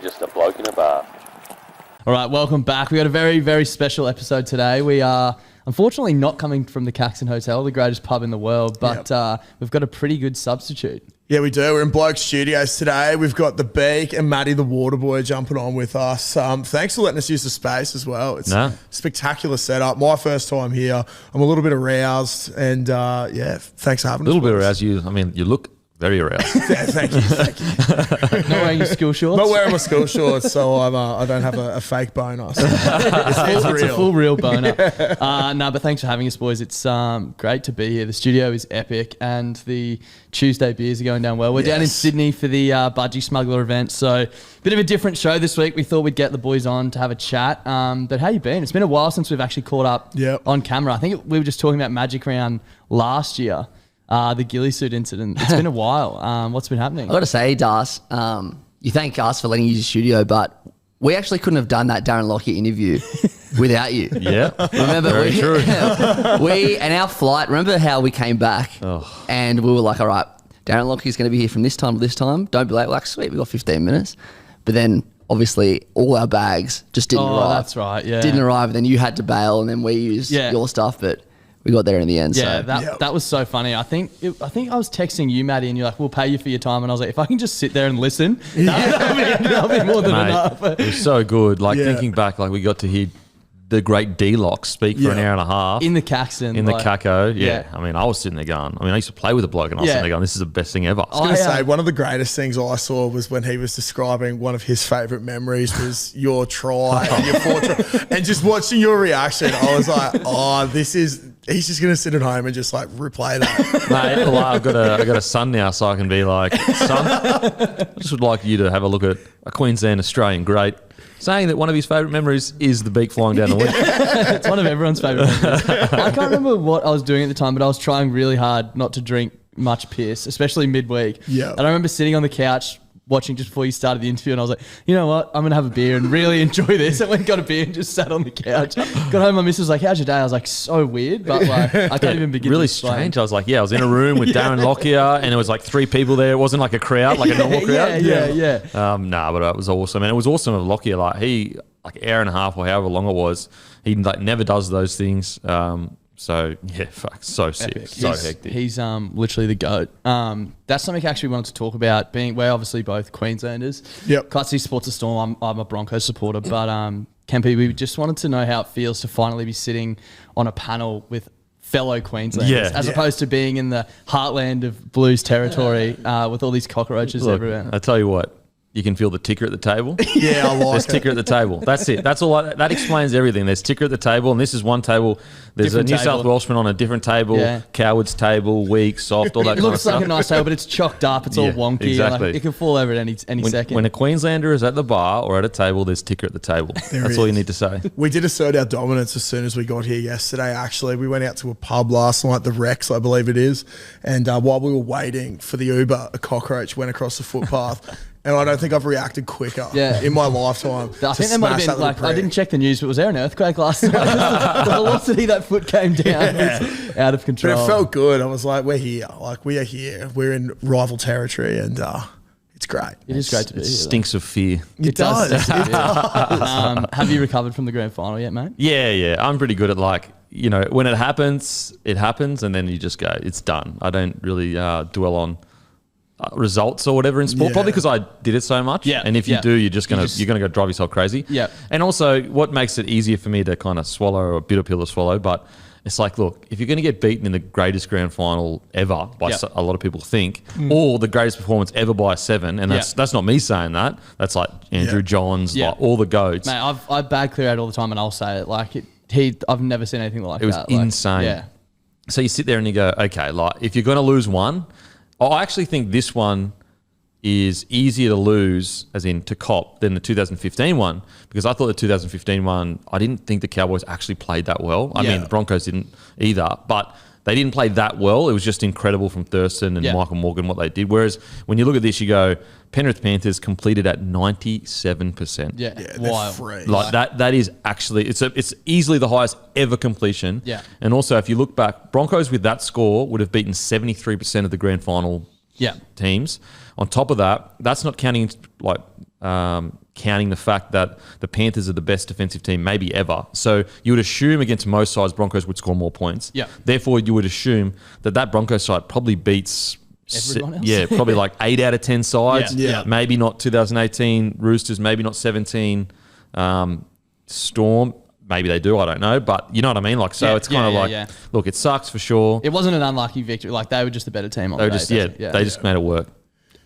just a bloke in a bar. All right, welcome back. We got a very, very special episode today. We are unfortunately not coming from the Caxton Hotel, the greatest pub in the world, but we've got a pretty good substitute. Yeah, we do. We're in Bloke Studios today. We've got the Beak and Matty the Water Boy jumping on with us. Thanks for letting us use the space as well. It's a spectacular setup. My first time here. I'm a little bit aroused, and thanks for having us. A little bit aroused. You look very aroused. Yeah, thank you. Not wearing your school shorts? Not wearing my school shorts, so I don't have a fake boner. So it's It's a full real boner. Yeah. No, but thanks for having us, boys. It's great to be here. The studio is epic, and the Tuesday beers are going down well. We're down in Sydney for the Budgie Smuggler event, so bit of a different show this week. We thought we'd get the boys on to have a chat. But how you been? It's been a while since we've actually caught up on camera. I think we were just talking about Magic Round last year. The ghillie suit incident. It's been a while. What's been happening? I got to say, Das, you thank us for letting you use the studio, but we actually couldn't have done that Darren Lockyer interview without you. Yeah. Remember, Very true. we and our flight, remember how we came back and we were like, all right, Darren Lockyer's going to be here from this time to this time. Don't be late. We're like, sweet, we got 15 minutes. But then obviously all our bags just didn't arrive. That's right, yeah. Didn't arrive, and then you had to bail, and then we used your stuff, but we got there in the end. Yeah, so. that was so funny. I think I was texting you, Matty, and you're like, "We'll pay you for your time." And I was like, "If I can just sit there and listen, that'll be more than enough." It was so good. Like thinking back, like we got to hear the great D-Lock speak for an hour and a half in the Caxton, in the Caco. Yeah. I mean, I was sitting there going. I mean, I used to play with a bloke, and I was sitting there going, "This is the best thing ever." I was going to say, one of the greatest things I saw was when he was describing one of his favourite memories was your try and your 4 try. And just watching your reaction, I was like, oh, he's just going to sit at home and just like replay that. Mate, well, I've got a son now, so I can be like, son, I just would like you to have a look at a Queensland Australian great saying that one of his favourite memories is the beak flying down the window. It's one of everyone's favourite memories. I can't remember what I was doing at the time, but I was trying really hard not to drink much piss, especially midweek. Yeah. And I remember sitting on the couch watching just before you started the interview, and I was like, you know what, I'm going to have a beer and really enjoy this. I went and got a beer and just sat on the couch. Got home, my missus was like, how's your day? I was like, so weird, but like, I can't even begin really to explain. strange. I was like, I was in a room with Darren Lockyer, and there was like 3 people there. It wasn't like a crowd, like a normal crowd. Yeah. But it was awesome. And it was awesome of Lockyer. Like he, like hour and a half or however long it was, he like never does those things. So yeah, so sick, Epic. so hectic. He's literally the GOAT. That's something I actually wanted to talk about. We're obviously both Queenslanders. Yep. Clutz supports the Storm. I'm a Broncos supporter, but Kempi, we just wanted to know how it feels to finally be sitting on a panel with fellow Queenslanders, as opposed to being in the heartland of Blues territory with all these cockroaches everywhere. I tell you what. You can feel the ticker at the table. Yeah, I like There's ticker at the table. That's it. That's all. That explains everything. There's ticker at the table, and this is one table. There's Different a New table. South Welshman on a different table, Coward's table, weak, soft, all that It kind of looks stuff. like a nice table, but it's chocked up. It's all wonky. Exactly. Like, it can fall over at any second. When a Queenslander is at the bar or at a table, there's ticker at the table. That's all you need to say. We did assert our dominance as soon as we got here yesterday, actually. We went out to a pub last night, the Rex, I believe it is. And while we were waiting for the Uber, a cockroach went across the footpath. And I don't think I've reacted quicker in my lifetime. I think there might have been, like, I didn't check the news, but was there an earthquake last night? The velocity that foot came down was out of control. But it felt good. I was like, we're here. Like, we are here. We're in rival territory, and it's great. It is great to be here. Stinks of fear. It does. Have you recovered from the grand final yet, mate? Yeah. I'm pretty good at when it happens, and then you just go, it's done. I don't really dwell on results or whatever in sport, probably because I did it so much. And if you do, you're gonna go drive yourself crazy. And also, what makes it easier for me to kind of swallow, or a bitter pill to swallow, but it's like, look, if you're going to get beaten in the greatest grand final ever by a lot of people think, or the greatest performance ever by 7, and that's not me saying that. That's like Andrew Johns, like all the GOATs. Mate, I bag clear out all the time, and I'll say it. Like I've never seen anything like that. It was insane. So you sit there and you go, okay, like if you're going to lose one, I actually think this one is easier to lose, as in to cop, than the 2015 one, because I thought the 2015 one, I didn't think the Cowboys actually played that well. I mean, the Broncos didn't either, but they didn't play that well. It was just incredible from Thurston and Michael Morgan what they did. Whereas when you look at this, you go, Penrith Panthers completed at 97%. Yeah, wild. Free. Like that is actually, it's easily the highest ever completion. Yeah. And also, if you look back, Broncos with that score would have beaten 73% of the grand final teams. On top of that, that's not counting like counting the fact that the Panthers are the best defensive team maybe ever. So you would assume against most sides, Broncos would score more points. Yeah. Therefore, you would assume that Broncos side probably beats everyone else. Yeah, probably like 8 out of 10 sides. Yeah. Maybe not 2018 Roosters, maybe not 17 Storm. Maybe they do, I don't know. But you know what I mean? Like, so it's kind of look, it sucks for sure. It wasn't an unlucky victory. Like, they were just a better team on the day. They just made it work.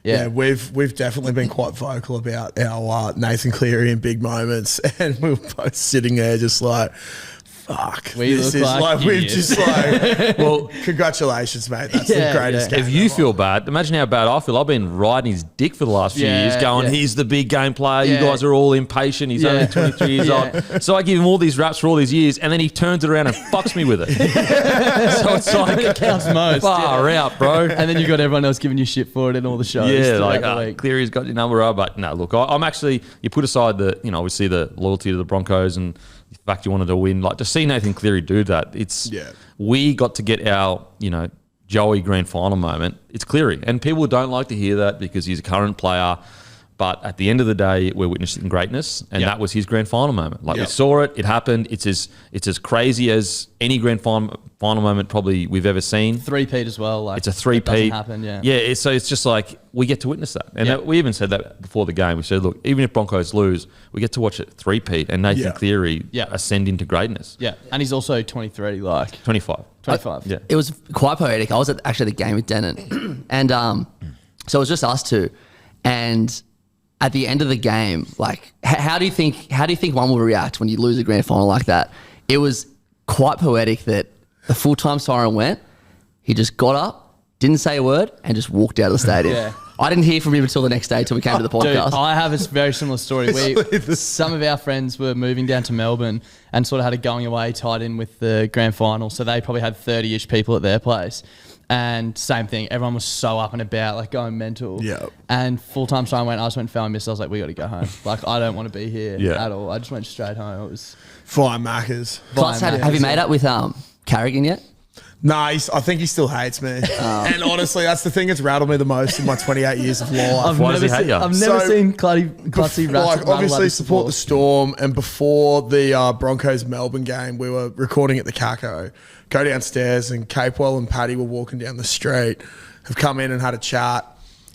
Yeah, we've definitely been quite vocal about our Nathan Cleary in big moments, and we were both sitting there just like, fuck. We've just like, well, congratulations, mate. That's the greatest game. If you feel bad, imagine how bad I feel. I've been riding his dick for the last few years going, he's the big game player. You guys are all impatient. He's only 23 years old. So I give him all these raps for all these years, and then he turns it around and fucks me with it. So it's like, it counts most. Far out, bro. And then you've got everyone else giving you shit for it in all the shows. Yeah, like Cleary's got your number. But no, look, I'm actually, you put aside the, obviously the loyalty to the Broncos and the fact you wanted to win, like to see Nathan Cleary do that, we got to get our, Joey grand final moment. It's Cleary. And people don't like to hear that because he's a current player. But at the end of the day, we're witnessing greatness, and that was his grand final moment. Like we saw it, it happened. It's as crazy as any grand final moment probably we've ever seen. Three-peat as well. Like, it's a three-peat. Happen, So it's just like we get to witness that, and we even said that before the game. We said, look, even if Broncos lose, we get to watch it three-peat, and Nathan Cleary ascend into greatness. Yeah, and he's also 23, like 25. Yeah, it was quite poetic. I was at actually the game with Denon, and so it was just us two, and at the end of the game, like, how do you think one will react when you lose a grand final like that? It was quite poetic that the full-time siren went, he just got up, didn't say a word, and just walked out of the stadium. I didn't hear from him until the next day, until we came to the podcast. Dude, I have a very similar story. Some of our friends were moving down to Melbourne and sort of had a going away tied in with the grand final, so they probably had 30-ish people at their place. And same thing, everyone was so up and about, like going mental. Yeah. And full-time siren went, I just went and found Miss. I was like, we got to go home. Like, I don't want to be here at all. I just went straight home. It was fine Maccas. Clutz, have you made up with Carrigan yet? No, I think he still hates me. And honestly, that's the thing that's rattled me the most in my 28 years of life. Why does he hate you? I've never seen Clutzy rattle. Obviously support the Storm, and before the Broncos Melbourne game, we were recording at the Caco. Go downstairs, and Capewell and Paddy were walking down the street, have come in and had a chat.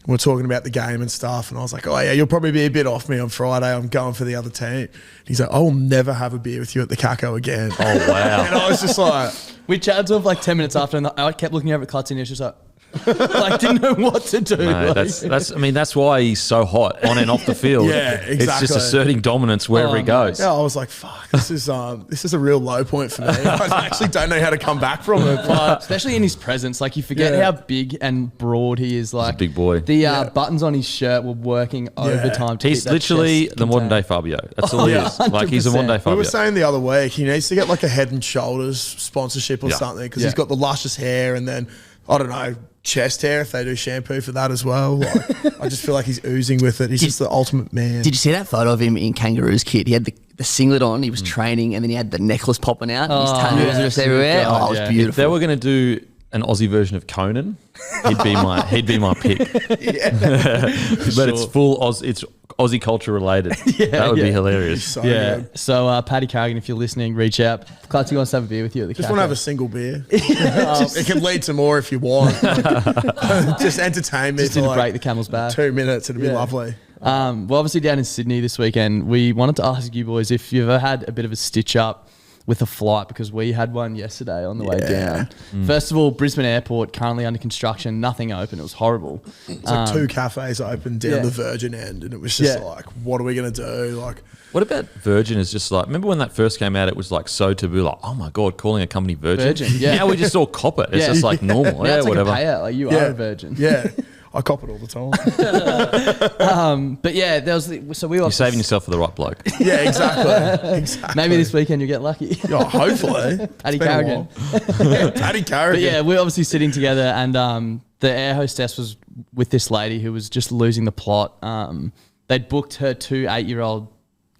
We're talking about the game and stuff, and I was like, oh yeah, you'll probably be a bit off me on Friday. I'm going for the other team. And he's like, I will never have a beer with you at the Caco again. Oh, wow. And I was just like... We chatted to him for like 10 minutes after, and I kept looking over at Clutz, and he was just like... like, didn't know what to do. No, that's why he's so hot on and off the field. Exactly. It's just asserting dominance wherever he goes. Yeah, I was like, fuck, this is a real low point for me. I actually don't know how to come back from it. But especially in his presence, like you forget how big and broad he is. Like he's a big boy. The buttons on his shirt were working overtime. He's literally the modern day Fabio. That's all he is. Like he's a modern day Fabio. We were saying the other week, he needs to get like a Head and Shoulders sponsorship or something, because he's got the luscious hair, and then I don't know, chest hair if they do shampoo for that as well. Like, I just feel like he's oozing with it. He's just the ultimate man. Did you see that photo of him in Kangaroo's kit? He had the singlet on, he was training, and then he had the necklace popping out. His tattoos were just everywhere. It was beautiful. If they were going to do an Aussie version of Conan, he'd be my pick. But it's full it's Aussie culture related. That would be hilarious. So good. So Paddy Carrigan, if you're listening, reach out. Clutzy wants to have a beer with you at the Just want to have a single beer. It can lead to more if you want. Just entertain me. Just to break the camel's back. 2 minutes, it'd be lovely. Well, obviously down in Sydney this weekend, we wanted to ask you boys if you've ever had a bit of a stitch up with a flight, because we had one yesterday on the way down. First of all, Brisbane Airport currently under construction, nothing open. It was horrible. It's like 2 cafes open down the Virgin end, and it was just like, what are we going to do? Like, what about Virgin is just like, remember when that first came out, it was like so taboo, like, oh my God, calling a company Virgin. Now we just all cop it. It's just like normal. Now it's like whatever. a payout, like you are a Virgin. Yeah. I cop it all the time. But yeah, there was you're saving yourself for the right bloke. Yeah, exactly. Maybe this weekend you get lucky. Oh, hopefully. Paddy Carrigan. Paddy Carrigan. But yeah, we're obviously sitting together, and the air hostess was with this lady who was just losing the plot. They'd booked her 2 8-year-old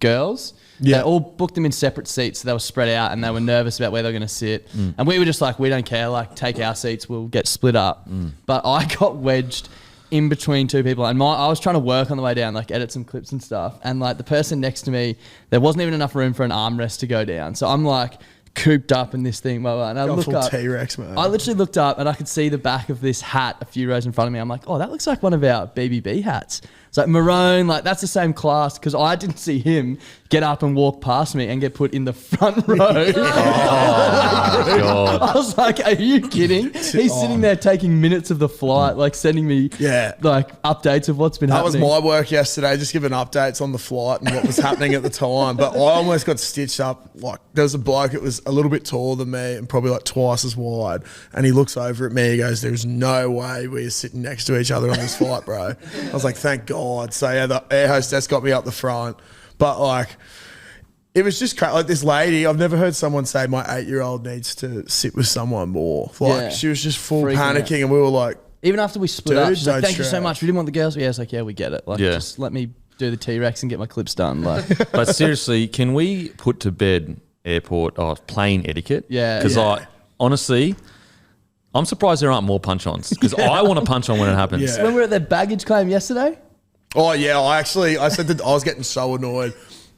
girls. They all booked them in separate seats, so they were spread out, and they were nervous about where they were going to sit. And we were just like, we don't care, like take our seats, we'll get split up. But I got wedged in between two people, and I was trying to work on the way down, like edit some clips and stuff, and like the person next to me, there wasn't even enough room for an armrest to go down, so I'm like cooped up in this thing, blah, blah, and I look up. T-Rex, man. I literally looked up and I could see the back of this hat a few rows in front of me. I'm like, oh, that looks like one of our BBB hats. It's like maroon, like that's the same class, because I didn't see him get up and walk past me and get put in the front row. God. I was like, are you kidding? He's sitting there taking minutes of the flight, like sending me like updates of what's been happening. That was my work yesterday, just giving updates on the flight and what was happening at the time. But I almost got stitched up. Like there was a bloke that was a little bit taller than me and probably like twice as wide. And he looks over at me, he goes, there's no way we're sitting next to each other on this flight, bro. I was like, thank God. So yeah, the air hostess got me up the front. But like, it was just like this lady, I've never heard someone say my 8-year-old needs to sit with someone more. Like she was just full panicking out. And we were like, even after we split up, she's like, thank you so much. We didn't want the girls. Yeah, it's like, yeah, we get it. Like, just let me do the T-Rex and get my clips done. Like, but seriously, can we put to bed airport plane etiquette? Yeah. Because honestly, I'm surprised there aren't more punch-ons, because I want to punch on when it happens. Yeah. When we were at that baggage claim yesterday? Oh yeah, I said that I was getting so annoyed.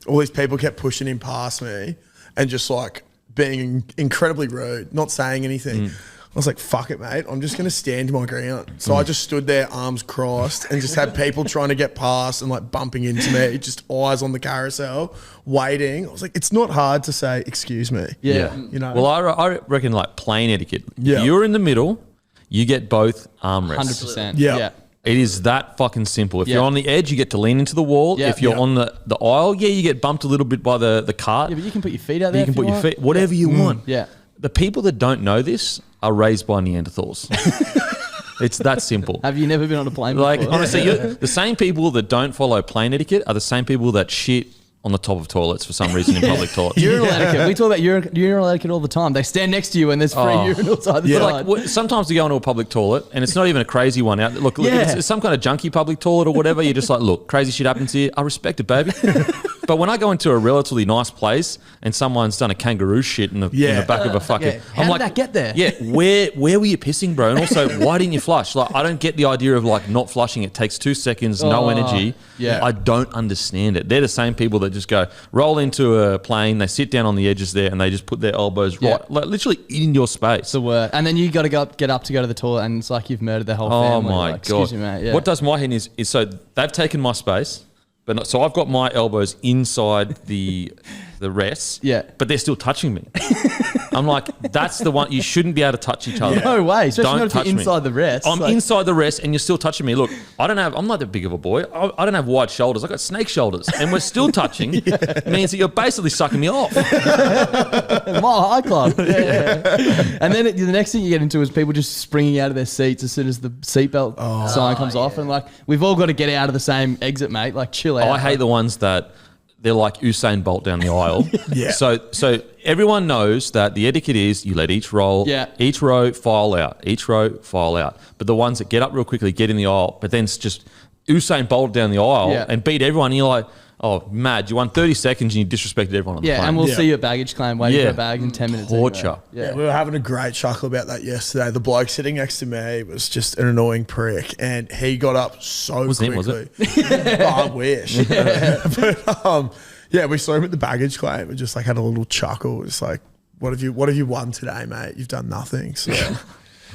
All these people kept pushing him past me and just like being incredibly rude, not saying anything. I was like, fuck it, mate. I'm just going to stand my ground. So I just stood there, arms crossed, and just had people trying to get past and like bumping into me, just eyes on the carousel, waiting. I was like, it's not hard to say, excuse me. Yeah. You know? Well, I reckon like plane etiquette. Yeah. If you're in the middle, you get both armrests. 100%. Yeah. It is that fucking simple. If you're on the edge, you get to lean into the wall. If you're on the aisle, you get bumped a little bit by the cart. Yeah, but you can put your feet out there. You can put your feet, whatever you want. Yeah. The people that don't know this are raised by Neanderthals. It's that simple. Have you never been on a plane before? Like, honestly, the same people that don't follow plane etiquette are the same people that shit on the top of toilets for some reason in public toilets. Urinal etiquette. We talk about urinal etiquette all the time. They stand next to you and there's free urinals either side. Like, sometimes we go into a public toilet and it's not even a crazy one out. Look, it's some kind of junky public toilet or whatever. You're just like, look, crazy shit happens here. I respect it, baby. But when I go into a relatively nice place and someone's done a kangaroo shit in the back of a fucking... How did that get there? Yeah, where were you pissing, bro? And also, why didn't you flush? Like, I don't get the idea of like not flushing. It takes 2 seconds, no energy. Yeah. I don't understand it. They're the same people that just go, roll into a plane, they sit down on the edges there and they just put their elbows right, like literally in your space. It's the worst. And then you got to get up to go to the toilet and it's like you've murdered their whole family. Oh my like, God. Excuse me, mate. Yeah. What does my head is so they've taken my space, but so I've got my elbows inside the rests, but they're still touching me. I'm like, that's the one, you shouldn't be able to touch each other. No way, especially not if you're inside the rest. I'm inside the rest and you're still touching me. Look, I'm not that big of a boy. I don't have wide shoulders. I've got snake shoulders and we're still touching. Means that you're basically sucking me off. Mile High Club. Yeah. And then the next thing you get into is people just springing out of their seats as soon as the seatbelt sign comes off. And like, we've all got to get out of the same exit, mate. Like, chill out. I hate the ones that they're like Usain Bolt down the aisle. So everyone knows that the etiquette is you let each row file out, each row file out. But the ones that get up real quickly, get in the aisle, but then it's just Usain Bolt down the aisle and beat everyone. And you're like, oh, mad, you won 30 seconds and you disrespected everyone on the plane. And we'll see you at baggage claim waiting for a bag in 10 minutes. Torture. Anyway. We were having a great chuckle about that yesterday. The bloke sitting next to me was just an annoying prick and he got up so quickly. Was it? I wish. But we saw him at the baggage claim and just like had a little chuckle. It's like, what have you won today, mate? You've done nothing. So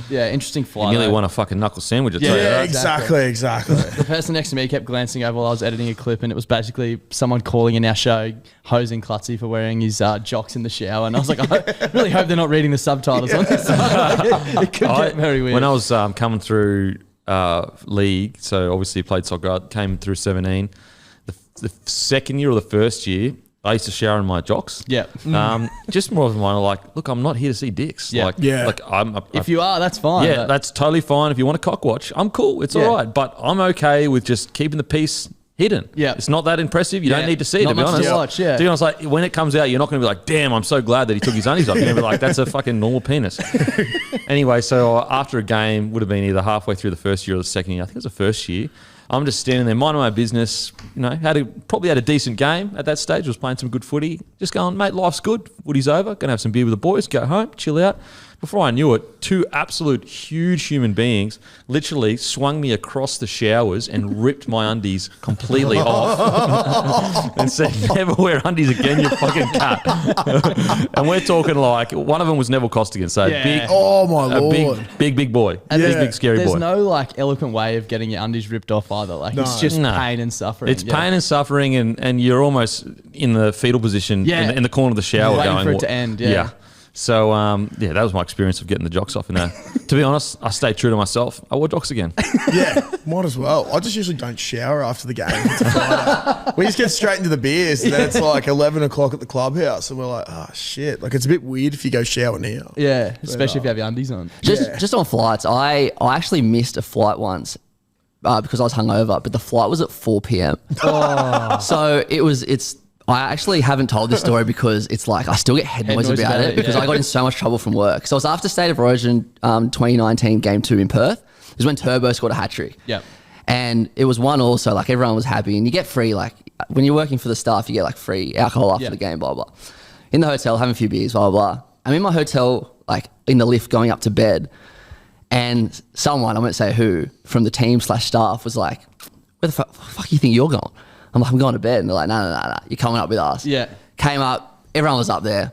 interesting flight. You nearly won a fucking knuckle sandwich. Exactly. The person next to me kept glancing over while I was editing a clip, and it was basically someone calling in our show, hosing Clutzy for wearing his jocks in the shower. And I was like, I really hope they're not reading the subtitles on this. It could get very weird. When I was coming through league, so obviously played soccer, came through 17. The second year or the first year, I used to shower in my jocks. Just more of a minor, like, look, I'm not here to see dicks. If you are, that's fine. Yeah, that's totally fine. If you want to cock watch, I'm cool. It's all right. But I'm okay with just keeping the piece hidden. Yeah. It's not that impressive. You don't need to see it, to be honest. To watch, To be honest, like, when it comes out, you're not going to be like, damn, I'm so glad that he took his undies off. You're going to be like, that's a fucking normal penis. Anyway, so after a game, would have been either halfway through the first year or the second year. I think it was the first year. I'm just standing there, minding my business, probably had a decent game at that stage, was playing some good footy, just going, mate, life's good, footy's over, going to have some beer with the boys, go home, chill out. Before I knew it, two absolute huge human beings literally swung me across the showers and ripped my undies completely off and said, never wear undies again, you fucking cat. And we're talking like, one of them was Neville Costigan, so big. Oh my Lord. Big boy. And big scary boy. There's no like eloquent way of getting your undies ripped off either. Like it's just pain and suffering. It's pain and suffering, and you're almost in the fetal position in the corner of the shower waiting for it to end. Yeah. So, that was my experience of getting the jocks off in there. To be honest, I stayed true to myself. I wore jocks again. Yeah, might as well. I just usually don't shower after the game. It's a Friday. We just get straight into the beers, and then it's like 11 o'clock at the clubhouse, and we're like, oh, shit. Like, it's a bit weird if you go shower now. Yeah, especially if you have your undies on. Just on flights, I actually missed a flight once because I was hungover, but the flight was at 4 p.m. So I actually haven't told this story because it's like I still get head noise about it because I got in so much trouble from work. So it was after State of Origin 2019 Game 2 in Perth. It was when Turbo scored a hat-trick. Yep. And it was 1-1, so like everyone was happy. And you get free, like when you're working for the staff, you get like free alcohol after the game, blah, blah. In the hotel, having a few beers, blah, blah, blah. I'm in my hotel, like in the lift going up to bed. And someone, I won't say who, from the team / staff was like, where the fuck do you think you're going? I'm like, I'm going to bed. And they're like, no, you're coming up with us. Yeah. Came up, everyone was up there.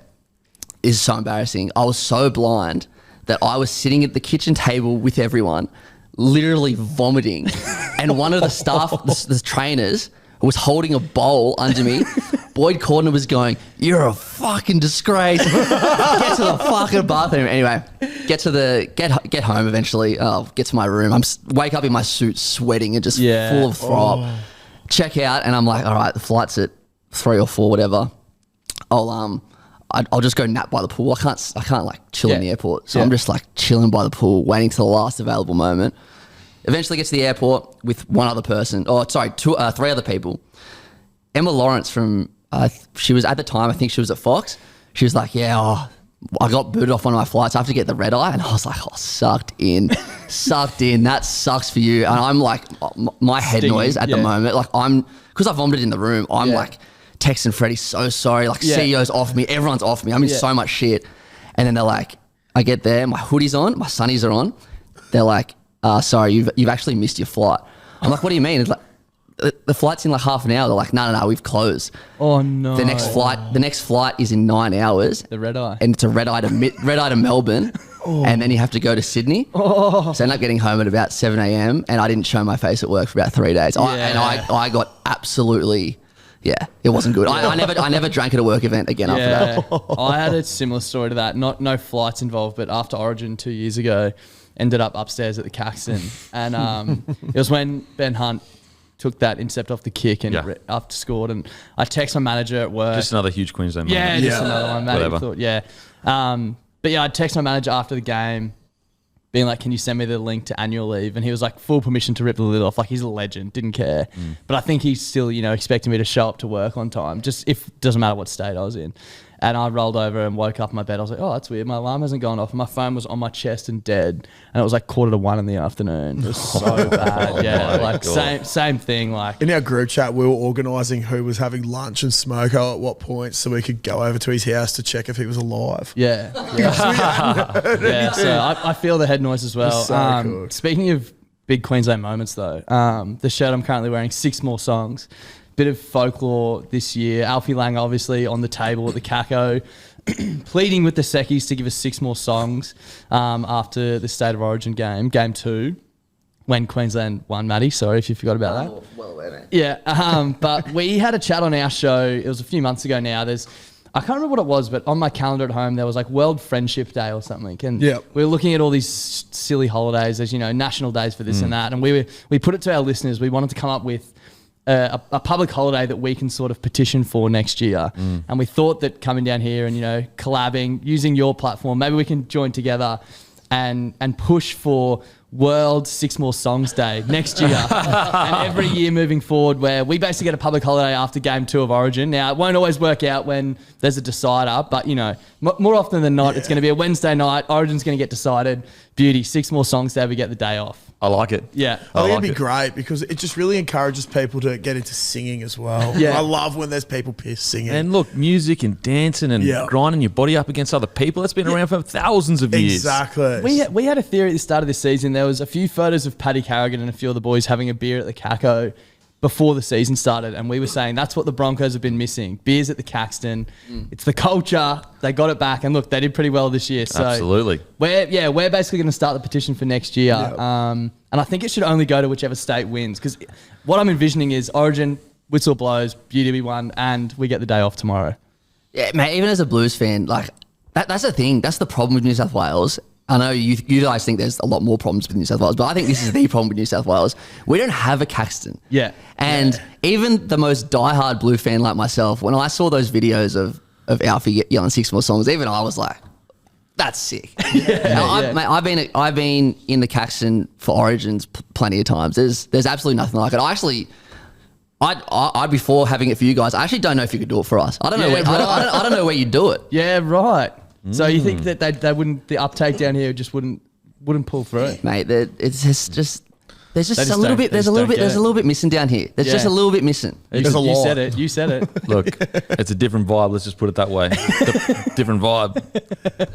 This is so embarrassing. I was so blind that I was sitting at the kitchen table with everyone, literally vomiting. And one of the staff, the trainers, was holding a bowl under me. Boyd Cordner was going, you're a fucking disgrace. Get to the fucking bathroom. Anyway, get home eventually. Get to my room. Wake up in my suit sweating and just full of throw up. Check out, and I'm like, all right, the flight's at 3 or 4, whatever. I'll just go nap by the pool. I can't like chill in the airport, so I'm just like chilling by the pool, waiting till the last available moment. Eventually, get to the airport with one other person. Three other people. Emma Lawrence from she was at the time, I think she was at Fox. She was like, I got booted off one of my flights. I have to get the red eye. And I was like, sucked in. That sucks for you. And I'm like, my head noise at the moment, like because I vomited in the room, I'm like texting Freddie, so sorry. Like CEO's off me. Everyone's off me. I'm in so much shit. And then they're like, I get there, my hoodie's on, my sunnies are on. They're like, sorry, you've actually missed your flight. I'm like, what do you mean? It's like, the flight's in like half an hour. They're like, no, we've closed. Oh no. The next flight is in 9 hours. The red eye. And it's a red eye to Melbourne. And then you have to go to Sydney. So I ended up getting home at about 7 a.m. and I didn't show my face at work for about 3 days. I got absolutely, it wasn't good. I never drank at a work event again after that. I had a similar story to that. No flights involved, but after Origin 2 years ago, ended up upstairs at the Caxton. And it was when Ben Hunt took that intercept off the kick and after scored, and I text my manager at work. Just another huge Queensland moment. Yeah, just another one. Matty thought, but I text my manager after the game, being like, can you send me the link to annual leave? And he was like, full permission to rip the lid off. Like, he's a legend, didn't care. But I think he's still, expecting me to show up to work on time, just if it doesn't matter what state I was in. And I rolled over and woke up in my bed. I was like, oh, that's weird. My alarm hasn't gone off. And my phone was on my chest and dead. And it was like 1:45 in the afternoon. It was so bad. Same thing. Like in our group chat, we were organising who was having lunch and smoko at what point so we could go over to his house to check if he was alive. Yeah. So I feel the head noise as well. So good. Speaking of big Queensland moments though, the shirt I'm currently wearing, 6 more songs. Bit of folklore this year. Alfie Lang obviously on the table at the Caco, pleading with the Secchies to give us 6 more songs after the State of Origin game 2, when Queensland won, Matty. Sorry if you forgot about that. Well aware, mate. Yeah, but we had a chat on our show. It was a few months ago now. I can't remember what it was, but on my calendar at home, there was like World Friendship Day or something. And we were looking at all these silly holidays as, national days for this and that. And we put it to our listeners. We wanted to come up with a public holiday that we can sort of petition for next year. And we thought that coming down here and, collabing, using your platform, maybe we can join together and push for World 6 More Songs Day next year. And every year moving forward, where we basically get a public holiday after game 2 of Origin. Now, it won't always work out when there's a decider, but, more often than not, it's going to be a Wednesday night. Origin's going to get decided. Beauty, 6 More Songs Day, we get the day off. I like it. Yeah. I think it'd be great because it just really encourages people to get into singing as well. Yeah. I love when there's people singing. And look, music and dancing and grinding your body up against other people, that's been around for thousands of years. Exactly. We had a theory at the start of this season. There was a few photos of Paddy Carrigan and a few of the boys having a beer at the Caco before the season started, and we were saying that's what the Broncos have been missing. Beers at the Caxton. It's the culture. They got it back, and look, they did pretty well this year. So absolutely. We're basically going to start the petition for next year. And I think it should only go to whichever state wins, because what I'm envisioning is Origin, whistle blows, beauty we won, and we get the day off tomorrow. Yeah, mate, even as a Blues fan, like that's the thing. That's the problem with New South Wales. I know you guys think there's a lot more problems with New South Wales, but I think this is the problem with New South Wales. We don't have a Caxton. Yeah. And even the most diehard Blue fan like myself, when I saw those videos of Alfie yelling 6 More Songs, even I was like, that's sick. Mate, I've been in the Caxton for Origins plenty of times. There's absolutely nothing like it. I before having it for you guys, I actually don't know if you could do it for us. I don't know. I don't know where you'd do it. Yeah, right. So you think that they wouldn't, the uptake down here just wouldn't pull through, mate? There's just a little bit missing down here. There's just a little bit missing. You said it. Look, it's a different vibe. Let's just put it that way. Different vibe.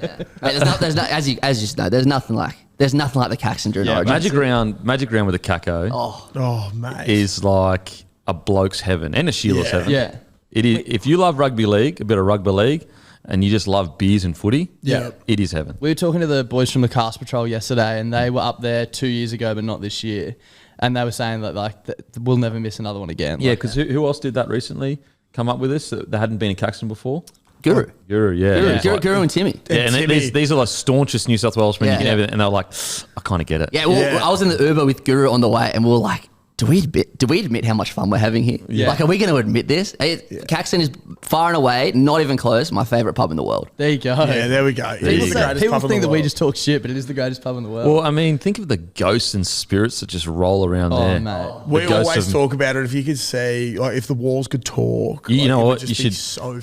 Yeah. Mate, there's no, as you know, there's nothing like the Caxton during Origin. Magic round with the Caco. Oh, mate, is like a bloke's heaven and a Sheila's heaven. Yeah. It is. If you love rugby league, a bit of rugby league, and you just love beers and footy, it is heaven. We were talking to the boys from the Cast Patrol yesterday, and they were up there 2 years ago, but not this year. And they were saying that we'll never miss another one again. Yeah, because who else did that recently? Come up with this that hadn't been in Caxton before? Guru, Guru and Timmy. Yeah, and these are the staunchest New South Wales men you can ever, and they're like, I kind of get it. Yeah, well, I was in the Uber with Guru on the way, and we were like, do we admit how much fun we're having here? Yeah. Like, are we going to admit this? Caxton is far and away, not even close, my favourite pub in the world. There you go. Yeah, there we go. People think that we just talk shit, but it is the greatest pub in the world. Well, I mean, think of the ghosts and spirits that just roll around there. Mate. We always talk about it. If you could see, like, if the walls could talk. You know what? You should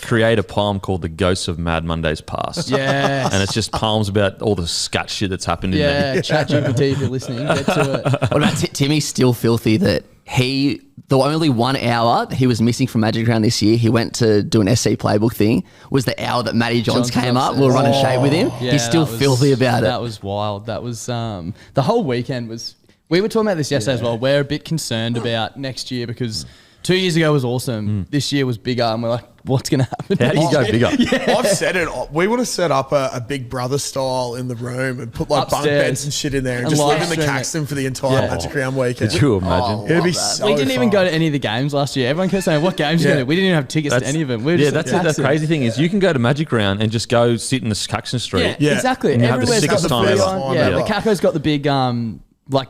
create a poem called The Ghosts of Mad Mondays Past. Yeah. And it's just poems about all the scat shit that's happened in there. Yeah, ChatGPT if you're listening. Get to it. What about Timmy's still filthy that the only 1 hour that he was missing from Magic Round this year, he went to do an SC playbook thing, was the hour that Matty Johns came up. We were running shape with him. Yeah, he's still filthy about it. That was wild. That was the whole weekend was. We were talking about this yesterday as well. We're a bit concerned about next year because 2 years ago was awesome. This year was bigger, and we're like, what's going to happen? How do you go bigger? I've said it. We want to set up a Big Brother style in the room and put like Upstairs. bunk beds and shit in there and just live in the Caxton for the entire Magic Round weekend. Could you imagine? It'd be so We didn't even fun. go to any of the games last year. Everyone kept saying, what games are you going to? We didn't even have tickets to any of them. We were just that's the crazy thing is you can go to Magic Round and just go sit in the Caxton Street. Yeah, exactly. And you have the Everywhere's got sickest the time free ever. on. Yeah, the Caco's got the big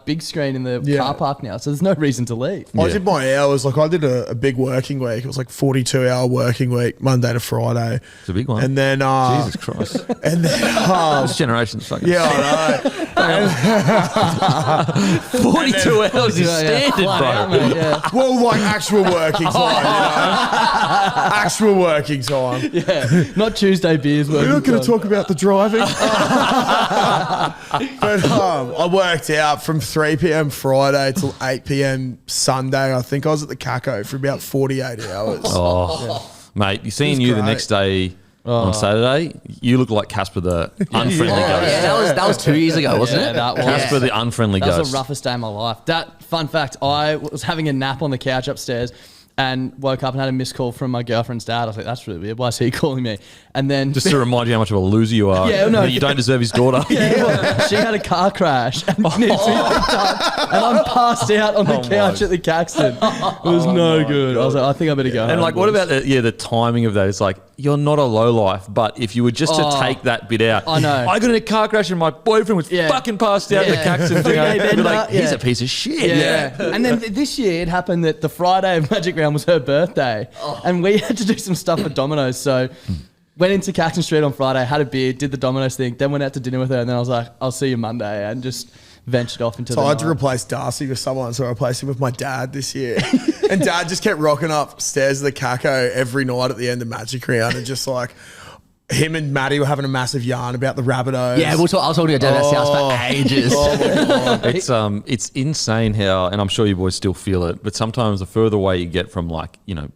big screen in the car park now, so there's no reason to leave. I did my hours, I did a big working week. It was like 42-hour working week, Monday to Friday. It's a big one. And then Jesus Christ. And then this generation's fucking I know. 42 hours is standard, bro. Well, like actual working time, actual working time. Yeah, not Tuesday beers. We're not going to talk about the driving. But I worked out from 3 p.m. Friday till 8 p.m. Sunday. I think I was at the Caco for about 48 hours. Mate, seeing you the next day on Saturday, you look like Casper the unfriendly ghost. Yeah, that was 2 years ago, wasn't it? That was. Casper the unfriendly ghost. That was the roughest day of my life. That fun fact, I was having a nap on the couch upstairs and woke up and had a missed call from my girlfriend's dad. I was like, that's really weird. Why is he calling me? And then just to remind you how much of a loser you are. Yeah, no, that you don't deserve his daughter. She had a car crash and needs to be picked up, and I'm passed out on the couch at the Caxton. It was no good. I was like, I think I better go home. And like, what about the timing of that? It's like, you're not a lowlife, but if you were just to take that bit out. I know. I got in a car crash and my boyfriend was fucking passed out in the Caxton thing. I'd be like, he's a piece of shit. Yeah. And then this year it happened that the Friday of Magic Round was her birthday. And we had to do some stuff at Domino's. So went into Caxton Street on Friday, had a beer, did the Domino's thing, then went out to dinner with her, and then I was like, I'll see you Monday, and just ventured off into so the I had to night. replace Darcy with someone, so I replaced him with my dad this year. And Dad just kept rocking upstairs to the Caco every night at the end of Magic Round, and just like him and Matty were having a massive yarn about the Rabbitohs. Yeah, I was talking to your dad at his house for ages. Oh my God. It's insane how, and I'm sure you boys still feel it, but sometimes the further away you get from like, you know,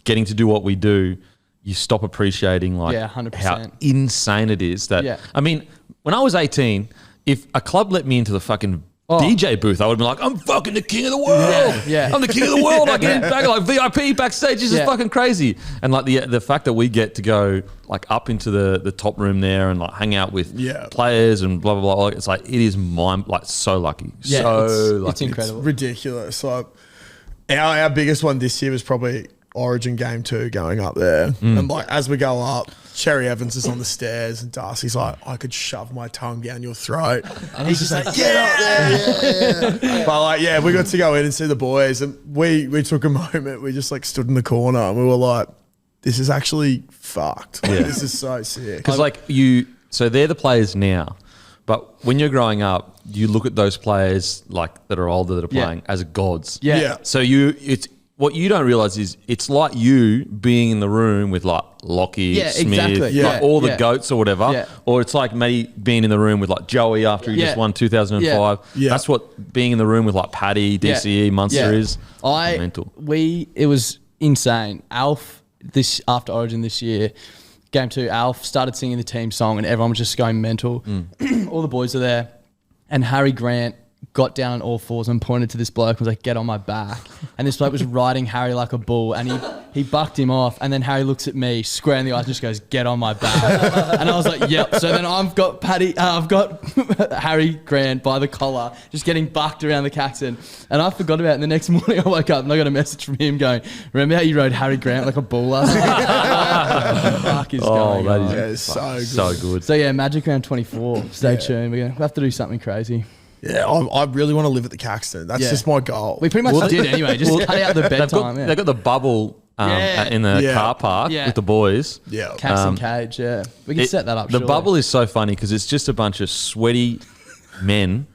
getting to do what we do, you stop appreciating like 100%. how insane it is that, I mean, when I was 18, if a club let me into the fucking DJ booth, I would have been like, I'm fucking the king of the world. Yeah. I'm the king of the world. I get in back like VIP backstage. This is fucking crazy. And like the fact that we get to go like up into the top room there and like hang out with players and blah, blah, blah. It's like, it is so lucky. Yeah, so lucky. it's incredible. It's ridiculous. Like our biggest one this year was probably Origin Game 2 going up there. And like as we go up, Cherry Evans is on the stairs and Darcy's like, I could shove my tongue down your throat. And he's just like, get up there. Yeah. But like, yeah, we got to go in and see the boys, and we took a moment. We just like stood in the corner and we were like, this is actually fucked. Like, this is so sick. Because like so they're the players now, but when you're growing up, you look at those players like that are older that are playing as gods. Yeah. So what you don't realize is it's like you being in the room with like Lockyer, Smith, like all the goats or whatever. Yeah. Or it's like Matty being in the room with like Joey after he just won 2005. Yeah. That's what being in the room with like Paddy, DCE, Munster is. Mental. It was insane. Alf, after Origin this year, Game 2, Alf started singing the team song and everyone was just going mental. All the boys are there. And Harry Grant got down on all fours and pointed to this bloke and was like, get on my back. And this bloke was riding Harry like a bull, and he bucked him off, and then Harry looks at me square in the eyes and just goes, get on my back. And I was like, yep. So then I've got Harry Grant by the collar just getting bucked around the Caxton, and I forgot about it. And the next morning I woke up and I got a message from him going, remember how you rode Harry Grant like a bull last night? What the fuck is going on? That is so good. So yeah, Magic Round 24. Stay tuned. We'll have to do something crazy. Yeah, I really want to live at the Caxton. That's just my goal. We pretty much did anyway. Just cut out the bedtime. They've got the bubble in the car park with the boys. Yeah. Caxton cage, we can set that up. The bubble is so funny because it's just a bunch of sweaty men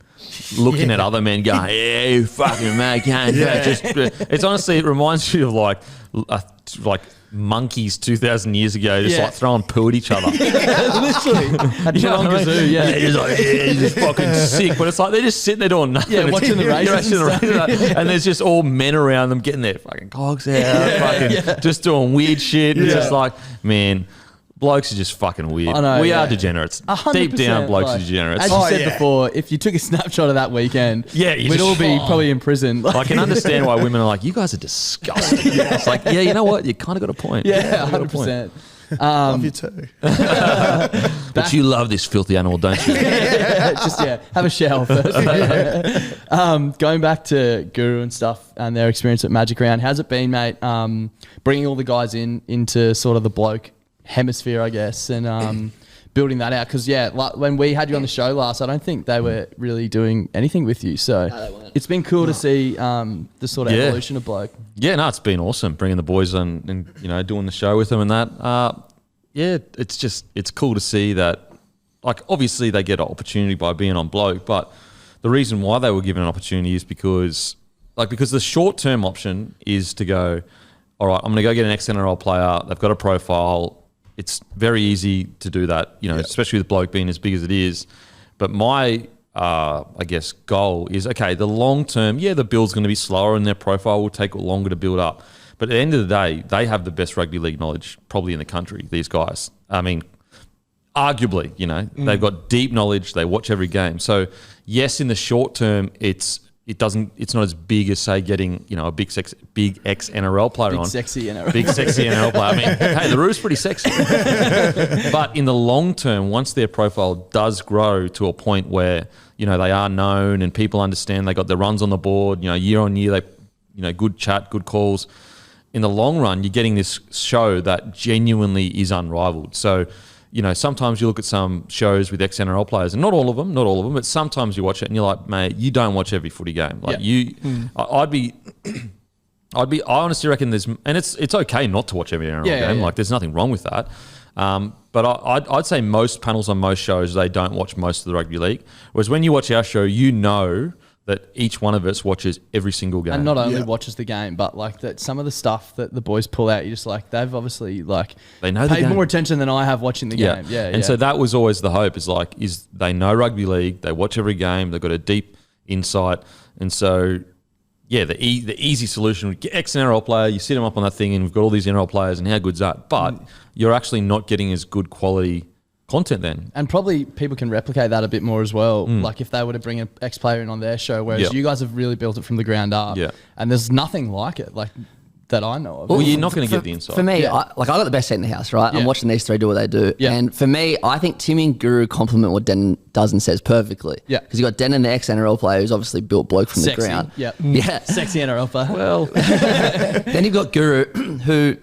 looking at other men going, yeah, you fucking mad, can't do it. It's honestly, it reminds you of like monkeys 2,000 years ago, just like throwing poo at each other. Literally. At Geelong Zoo, it's just fucking sick. But it's like they're just sitting there doing nothing. Yeah, watching the races. And there's just all men around them getting their fucking cogs out, just doing weird shit. It's just like, man, blokes are just fucking weird. I know, we are degenerates. 100%, deep down, blokes are degenerates. As you said before, if you took a snapshot of that weekend, we'd all be probably in prison. I can understand why women are like, you guys are disgusting. It's like, yeah, you know what? You kind of got a point. Yeah, 100%. Love you too. But you love this filthy animal, don't you? Have a shower first. Going back to Guru and stuff and their experience at Magic Round, how's it been, mate? Bringing all the guys into sort of the bloke hemisphere, I guess, and building that out, because like when we had you on the show last, I don't think they were really doing anything with you, so it's been cool to see the sort of evolution of bloke. It's been awesome bringing the boys on and doing the show with them and that. It's cool to see that, like, obviously they get an opportunity by being on bloke, but the reason why they were given an opportunity is because the short-term option is to go, all right, I'm going to go get an ex-NRL player, they've got a profile. It's very easy to do that, especially with bloke being as big as it is. But my, I guess, goal is, okay, the long term, the build's going to be slower and their profile will take longer to build up. But at the end of the day, they have the best rugby league knowledge probably in the country, these guys. I mean, arguably, they've got deep knowledge. They watch every game. So, yes, in the short term, it's not as big as, say, getting a big ex-NRL player on. Big sexy NRL player. I mean, hey, the Roof's pretty sexy. But in the long term, once their profile does grow to a point where, they are known and people understand they got their runs on the board, year on year, they, good chat, good calls. In the long run, you're getting this show that genuinely is unrivaled. So, sometimes you look at some shows with ex-NRL players, and not all of them, but sometimes you watch it and you're like, mate, you don't watch every footy game. Like I honestly reckon and it's okay not to watch every NRL game. Like, there's nothing wrong with that. But I'd say most panels on most shows, they don't watch most of the rugby league. Whereas when you watch our show, you know that each one of us watches every single game. And not only watches the game, but like that some of the stuff that the boys pull out, you're just like, they've obviously like they know paid more attention than I have watching the game. Yeah. And so that was always the hope is they know rugby league, they watch every game, they've got a deep insight. And so, the easy solution would get ex-NRL player, you sit them up on that thing and we've got all these NRL players and how good's that? But you're actually not getting as good quality content then. And probably people can replicate that a bit more as well. Like if they were to bring an ex-player in on their show, whereas you guys have really built it from the ground up. Yeah. And there's nothing like it, like that I know of. Well, you're not going to get the insight. For me, I got the best seat in the house, right? I'm watching these three do what they do. Yeah. And for me, I think Timmy and Guru complement what Den does and says perfectly. Yeah. Because you got Den and the ex-NRL player who's obviously built bloke from the ground. Yeah. Sexy NRL player. Well, then you've got Guru who,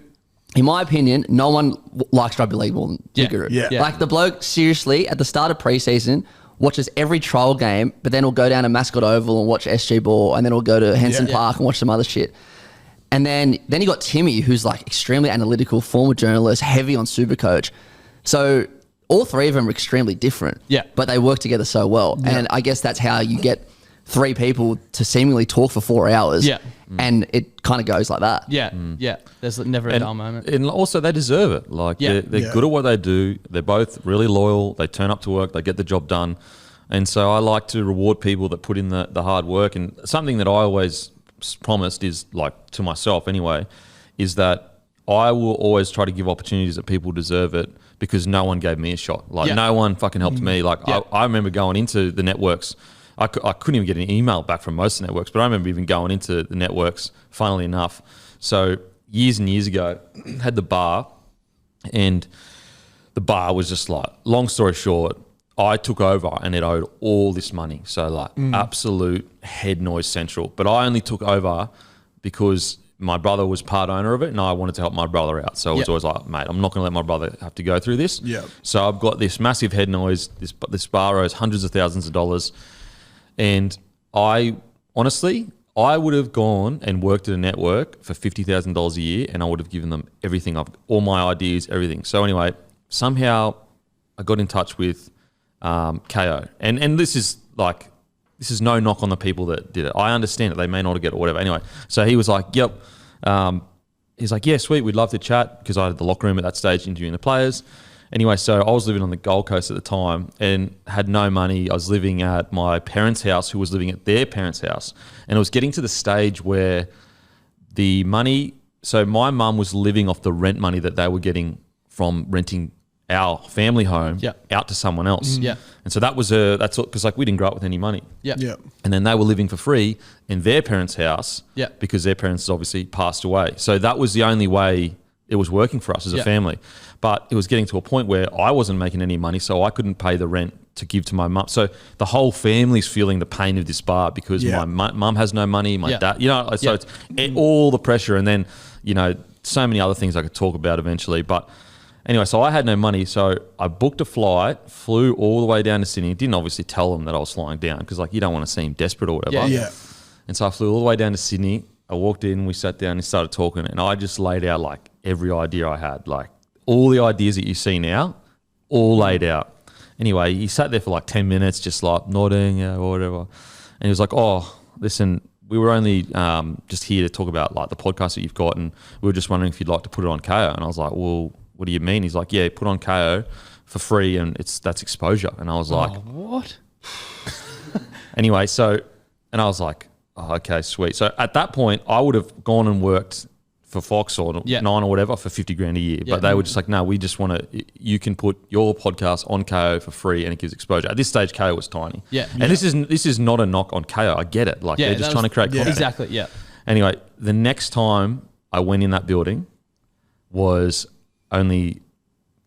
in my opinion, no one likes rugby league more than Guru. Yeah. Like the bloke, seriously, at the start of preseason, watches every trial game, but then he'll go down to Mascot Oval and watch SG Ball, and then he'll go to Henson Park and watch some other shit. And then you got Timmy, who's like extremely analytical, former journalist, heavy on Supercoach. So all three of them are extremely different. Yeah. But they work together so well. Yeah. And I guess that's how you get three people to seemingly talk for 4 hours. Yeah. And it kind of goes like that. Yeah. Yeah. There's never a dull moment. And also they deserve it. Like they're good at what they do. They're both really loyal. They turn up to work. They get the job done. And so I like to reward people that put in the hard work. And something that I always promised is, like, to myself anyway, is that I will always try to give opportunities that people deserve it because no one gave me a shot. Like no one fucking helped me. Like I remember going into the networks. I couldn't even get an email back from most networks, but I remember even going into the networks, funnily enough. So years and years ago, had the bar, and the bar was just like, long story short, I took over and it owed all this money. So like absolute head noise central. But I only took over because my brother was part owner of it and I wanted to help my brother out. So it was always like, mate, I'm not going to let my brother have to go through this. Yeah. So I've got this massive head noise. This bar owes hundreds of thousands of dollars. And I honestly would have gone and worked at a network for $50,000 a year and I would have given them everything, all my ideas, everything. So anyway, somehow I got in touch with KO. And this is no knock on the people that did it. I understand it. They may not get it or whatever. Anyway, so he was like, yep. He's like, yeah, sweet. We'd love to chat because I had the locker room at that stage interviewing the players. Anyway, so I was living on the Gold Coast at the time and had no money. I was living at my parents' house who was living at their parents' house. And it was getting to the stage where the money, so my mum was living off the rent money that they were getting from renting our family home out to someone else. Yeah. And so that's because like we didn't grow up with any money. Yeah. Yeah. And then they were living for free in their parents' house because their parents obviously passed away. So that was the only way it was working for us as a family. But it was getting to a point where I wasn't making any money, so I couldn't pay the rent to give to my mum. So the whole family's feeling the pain of this bar because my mum has no money, my dad, so it's all the pressure. And then, so many other things I could talk about eventually. But anyway, so I had no money, so I booked a flight, flew all the way down to Sydney. Didn't obviously tell them that I was flying down because, like, you don't want to seem desperate or whatever. Yeah. And so I flew all the way down to Sydney. I walked in, we sat down and started talking, and I just laid out, like, every idea I had. Like, all the ideas that you see now, all laid out. Anyway, he sat there for, like, 10 minutes just, like, nodding or whatever. And he was like, oh, listen, we were only just here to talk about, like, the podcast that you've got, and we were just wondering if you'd like to put it on KO. And I was like, well, what do you mean? He's like, yeah, put on KO for free and that's exposure. And I was like, what? Anyway, and I was like, oh, okay, sweet. So at that point, I would have gone and worked for Fox or Nine or whatever for $50,000 a year. But they were just like, no, we just want to, you can put your podcast on KO for free and it gives exposure. At this stage, KO was tiny. Yeah. And this is not a knock on KO. I get it. Like they're just trying to create content. Exactly, yeah. Anyway, the next time I went in that building was only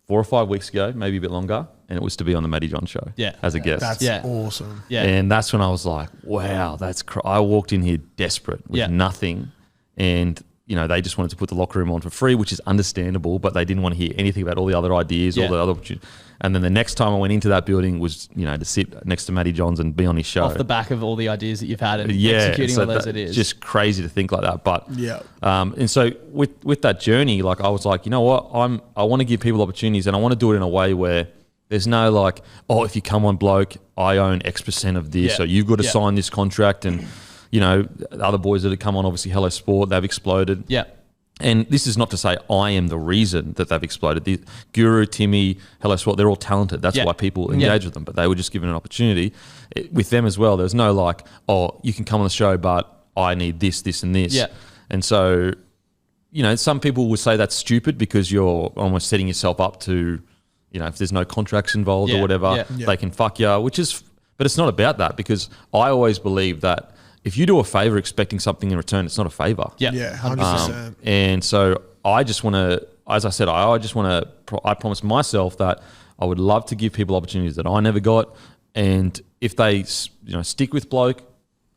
4 or 5 weeks ago, maybe a bit longer, and it was to be on the Matty John show as a guest. That's awesome. Yeah. And that's when I was like, wow, I walked in here desperate with nothing, and you know, they just wanted to put the locker room on for free, which is understandable, but they didn't want to hear anything about all the other ideas, all the other opportunities. And then the next time I went into that building was, you know, to sit next to Matty Johns and be on his show. Off the back of all the ideas that you've had and executing all those ideas. Just crazy to think like that. But and so with that journey, like I was like, you know what, I want to give people opportunities, and I want to do it in a way where there's no like, oh, if you come on Bloke, I own X% of this, so you've got to sign this contract. And you know, the other boys that have come on, obviously Hello Sport, they've exploded. Yeah. And this is not to say I am the reason that they've exploded. The Guru, Timmy, Hello Sport, they're all talented. That's why people engage with them. But they were just given an opportunity. With them as well, there's no like, oh, you can come on the show, but I need this, this, and this. Yeah. And so, you know, some people would say that's stupid because you're almost setting yourself up to, you know, if there's no contracts involved or whatever, they can fuck you, but it's not about that, because I always believe that if you do a favor expecting something in return, it's not a favor. Yeah, 100%. And so I just want to, as I said, I promised myself that I would love to give people opportunities that I never got. And if they, you know, stick with Bloke,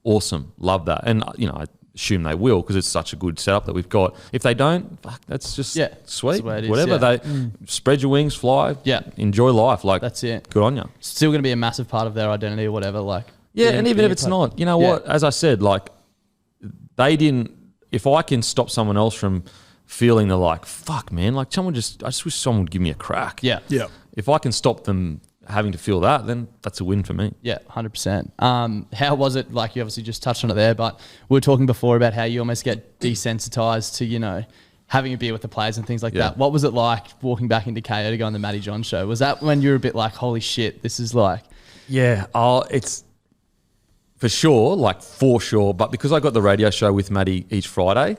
awesome, love that. And, you know, I assume they will, because it's such a good setup that we've got. If they don't, fuck, that's just sweet. That's whatever. They spread your wings, fly, enjoy life. Like, that's it. Good on you. Still going to be a massive part of their identity or whatever. Like, yeah, and even if it's not, you know what? As I said, like, they didn't. If I can stop someone else from feeling they're like, fuck, man, like I just wish someone would give me a crack. Yeah. If I can stop them having to feel that, then that's a win for me. Yeah, 100%. How was it? Like, you obviously just touched on it there, but we were talking before about how you almost get desensitized to, you know, having a beer with the players and things like that. What was it like walking back into KO to go on the Matty John show? Was that when you were a bit like, holy shit, this is like... Yeah, it's... For sure, but because I got the radio show with Matty each Friday,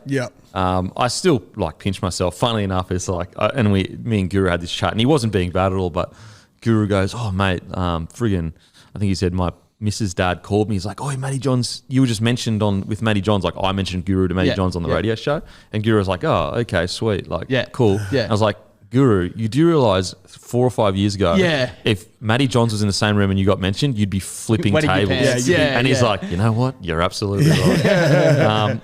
I still like pinch myself. Funnily enough, it's like, me and Guru had this chat, and he wasn't being bad at all, but Guru goes, oh mate, friggin', I think he said my Mrs. Dad called me. He's like, oh, Matty Johns, you were just mentioned with Matty Johns, like I mentioned Guru to Matty Johns on the radio show, and Guru was like, oh, okay, sweet, like, cool. I was like, Guru, you do realise 4 or 5 years ago, if Matty Johns was in the same room and you got mentioned, you'd be flipping tables. And he's like, you know what? You're absolutely right.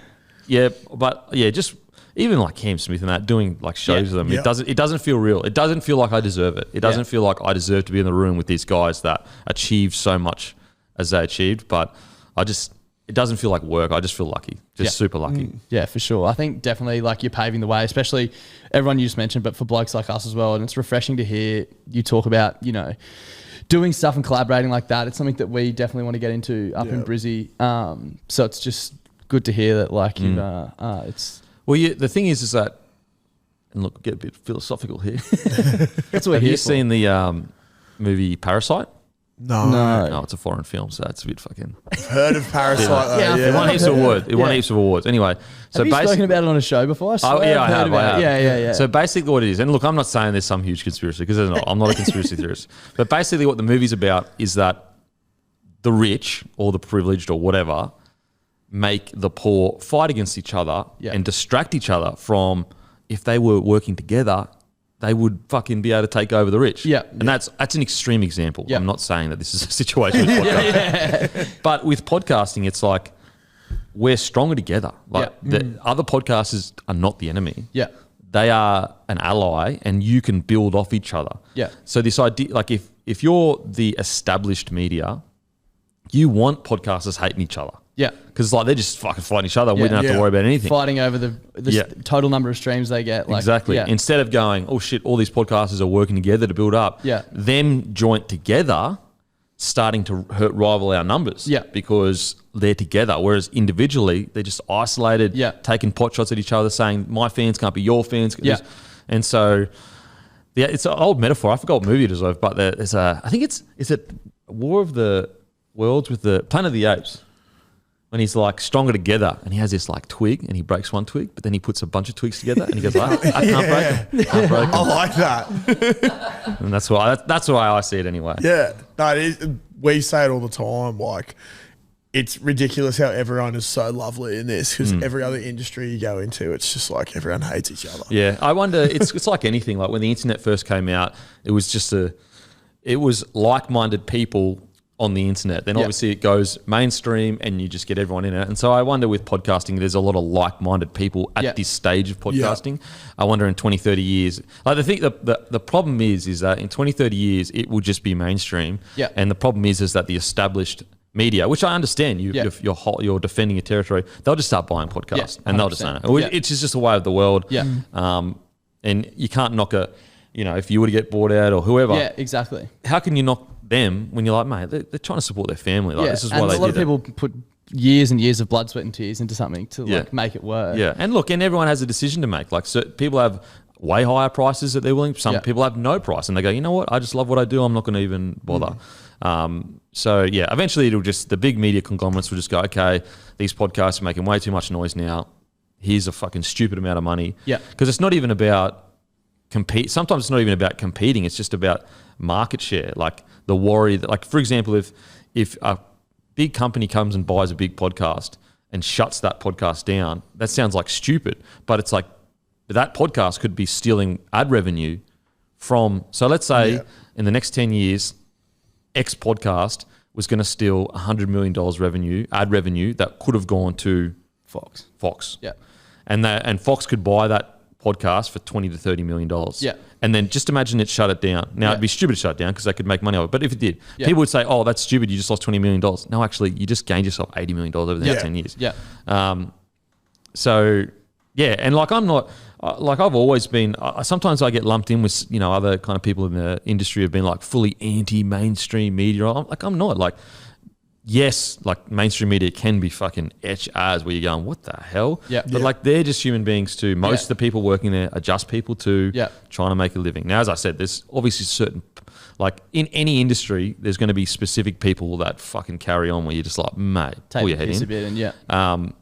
Just even like Cam Smith and that, doing like shows with them, it doesn't feel real. It doesn't feel like I deserve it. It doesn't feel like I deserve to be in the room with these guys that achieved so much as they achieved. But it doesn't feel like work. I just feel lucky, super lucky. Yeah, for sure. I think definitely like you're paving the way, especially everyone you just mentioned, but for blokes like us as well. And it's refreshing to hear you talk about, you know, doing stuff and collaborating like that. It's something that we definitely want to get into up in Brizzy. So it's just good to hear that like you've, it's... Well, the thing is that, and look, get a bit philosophical here. That's what we're Have here you for. seen the movie Parasite? No, it's a foreign film, so that's a bit fucking... I've heard of Parasite though. It won heaps of awards. It won heaps of awards. Anyway, have you spoken about it on a show before? I have. Yeah. So basically what it is, and look, I'm not saying there's some huge conspiracy, because there's not. I'm not a conspiracy theorist. But basically what the movie's about is that the rich or the privileged or whatever make the poor fight against each other and distract each other from, if they were working together, they would fucking be able to take over the rich. And that's an extreme example. I'm not saying that this is a situation with podcasting. But with podcasting, it's like we're stronger together. Like the other podcasters are not the enemy. They are an ally, and you can build off each other. So this idea, like if you're the established media, you want podcasters hating each other. Because like they're just fucking fighting each other, and we don't have to worry about anything. Fighting over the total number of streams they get. Like, exactly. Instead of going, oh shit, all these podcasters are working together to build up. Them joint together, starting to rival our numbers. Because they're together, whereas individually they're just isolated, taking pot shots at each other, saying my fans can't be your fans. And so, it's an old metaphor. I forgot what movie it is of, but there's I think is it War of the Worlds with the Planet of the Apes. When he's like stronger together, and he has this like twig, and he breaks one twig, but then he puts a bunch of twigs together, and he goes, I can't break them. I like that. And that's why I see it anyway. Yeah, no, we say it all the time. Like, it's ridiculous how everyone is so lovely in this, because every other industry you go into, it's just like everyone hates each other. Yeah, I wonder. It's like anything. Like when the internet first came out, it was like-minded people on the internet. Then obviously it goes mainstream and you just get everyone in it. And so I wonder with podcasting, there's a lot of like-minded people at this stage of podcasting. I wonder in 20, 30 years, like the problem is that in 20, 30 years, it will just be mainstream. And the problem is that the established media, which I understand, you're defending your territory, they'll just start buying podcasts and they'll just own it. It's just a way of the world. And you can't knock if you were to get bought out or whoever. Yeah, exactly. How can you knock them when you're like, mate, they're trying to support their family. Like, this is why they do. A lot of people put years and years of blood, sweat, and tears into something to like make it work. Yeah, and look, and everyone has a decision to make. Like, people have way higher prices that they're willing. Some people have no price, and they go, you know what? I just love what I do. I'm not going to even bother. So yeah, eventually the big media conglomerates will just go, okay, these podcasts are making way too much noise now. Here's a fucking stupid amount of money. Yeah, because it's not even about compete. Sometimes it's not even about competing. It's just about market share. Like the worry that, like, for example, if a big company comes and buys a big podcast and shuts that podcast down, that sounds like stupid, but it's like that podcast could be stealing ad revenue from. So let's say in the next 10 years, X podcast was going to steal $100 million ad revenue that could have gone to Fox. Yeah, and Fox could buy that podcast for $20 to $30 million. Yeah. And then just imagine it shut it down. Now, it'd be stupid to shut it down because they could make money off it. But if it did, people would say, oh, that's stupid. You just lost $20 million. No, actually, you just gained yourself $80 million over the next 10 years. Yeah. So, yeah. And like, I'm not, like, I've always been, sometimes I get lumped in with, other kind of people in the industry have been like fully anti-mainstream media. I'm not. Like, yes, like mainstream media can be fucking etch as where you're going, what the hell? Yeah. But like they're just human beings too. Most of the people working there are just people too, trying to make a living. Now, as I said, there's obviously certain, like in any industry, there's going to be specific people that fucking carry on where you're just like, mate, pull your head in. A bit and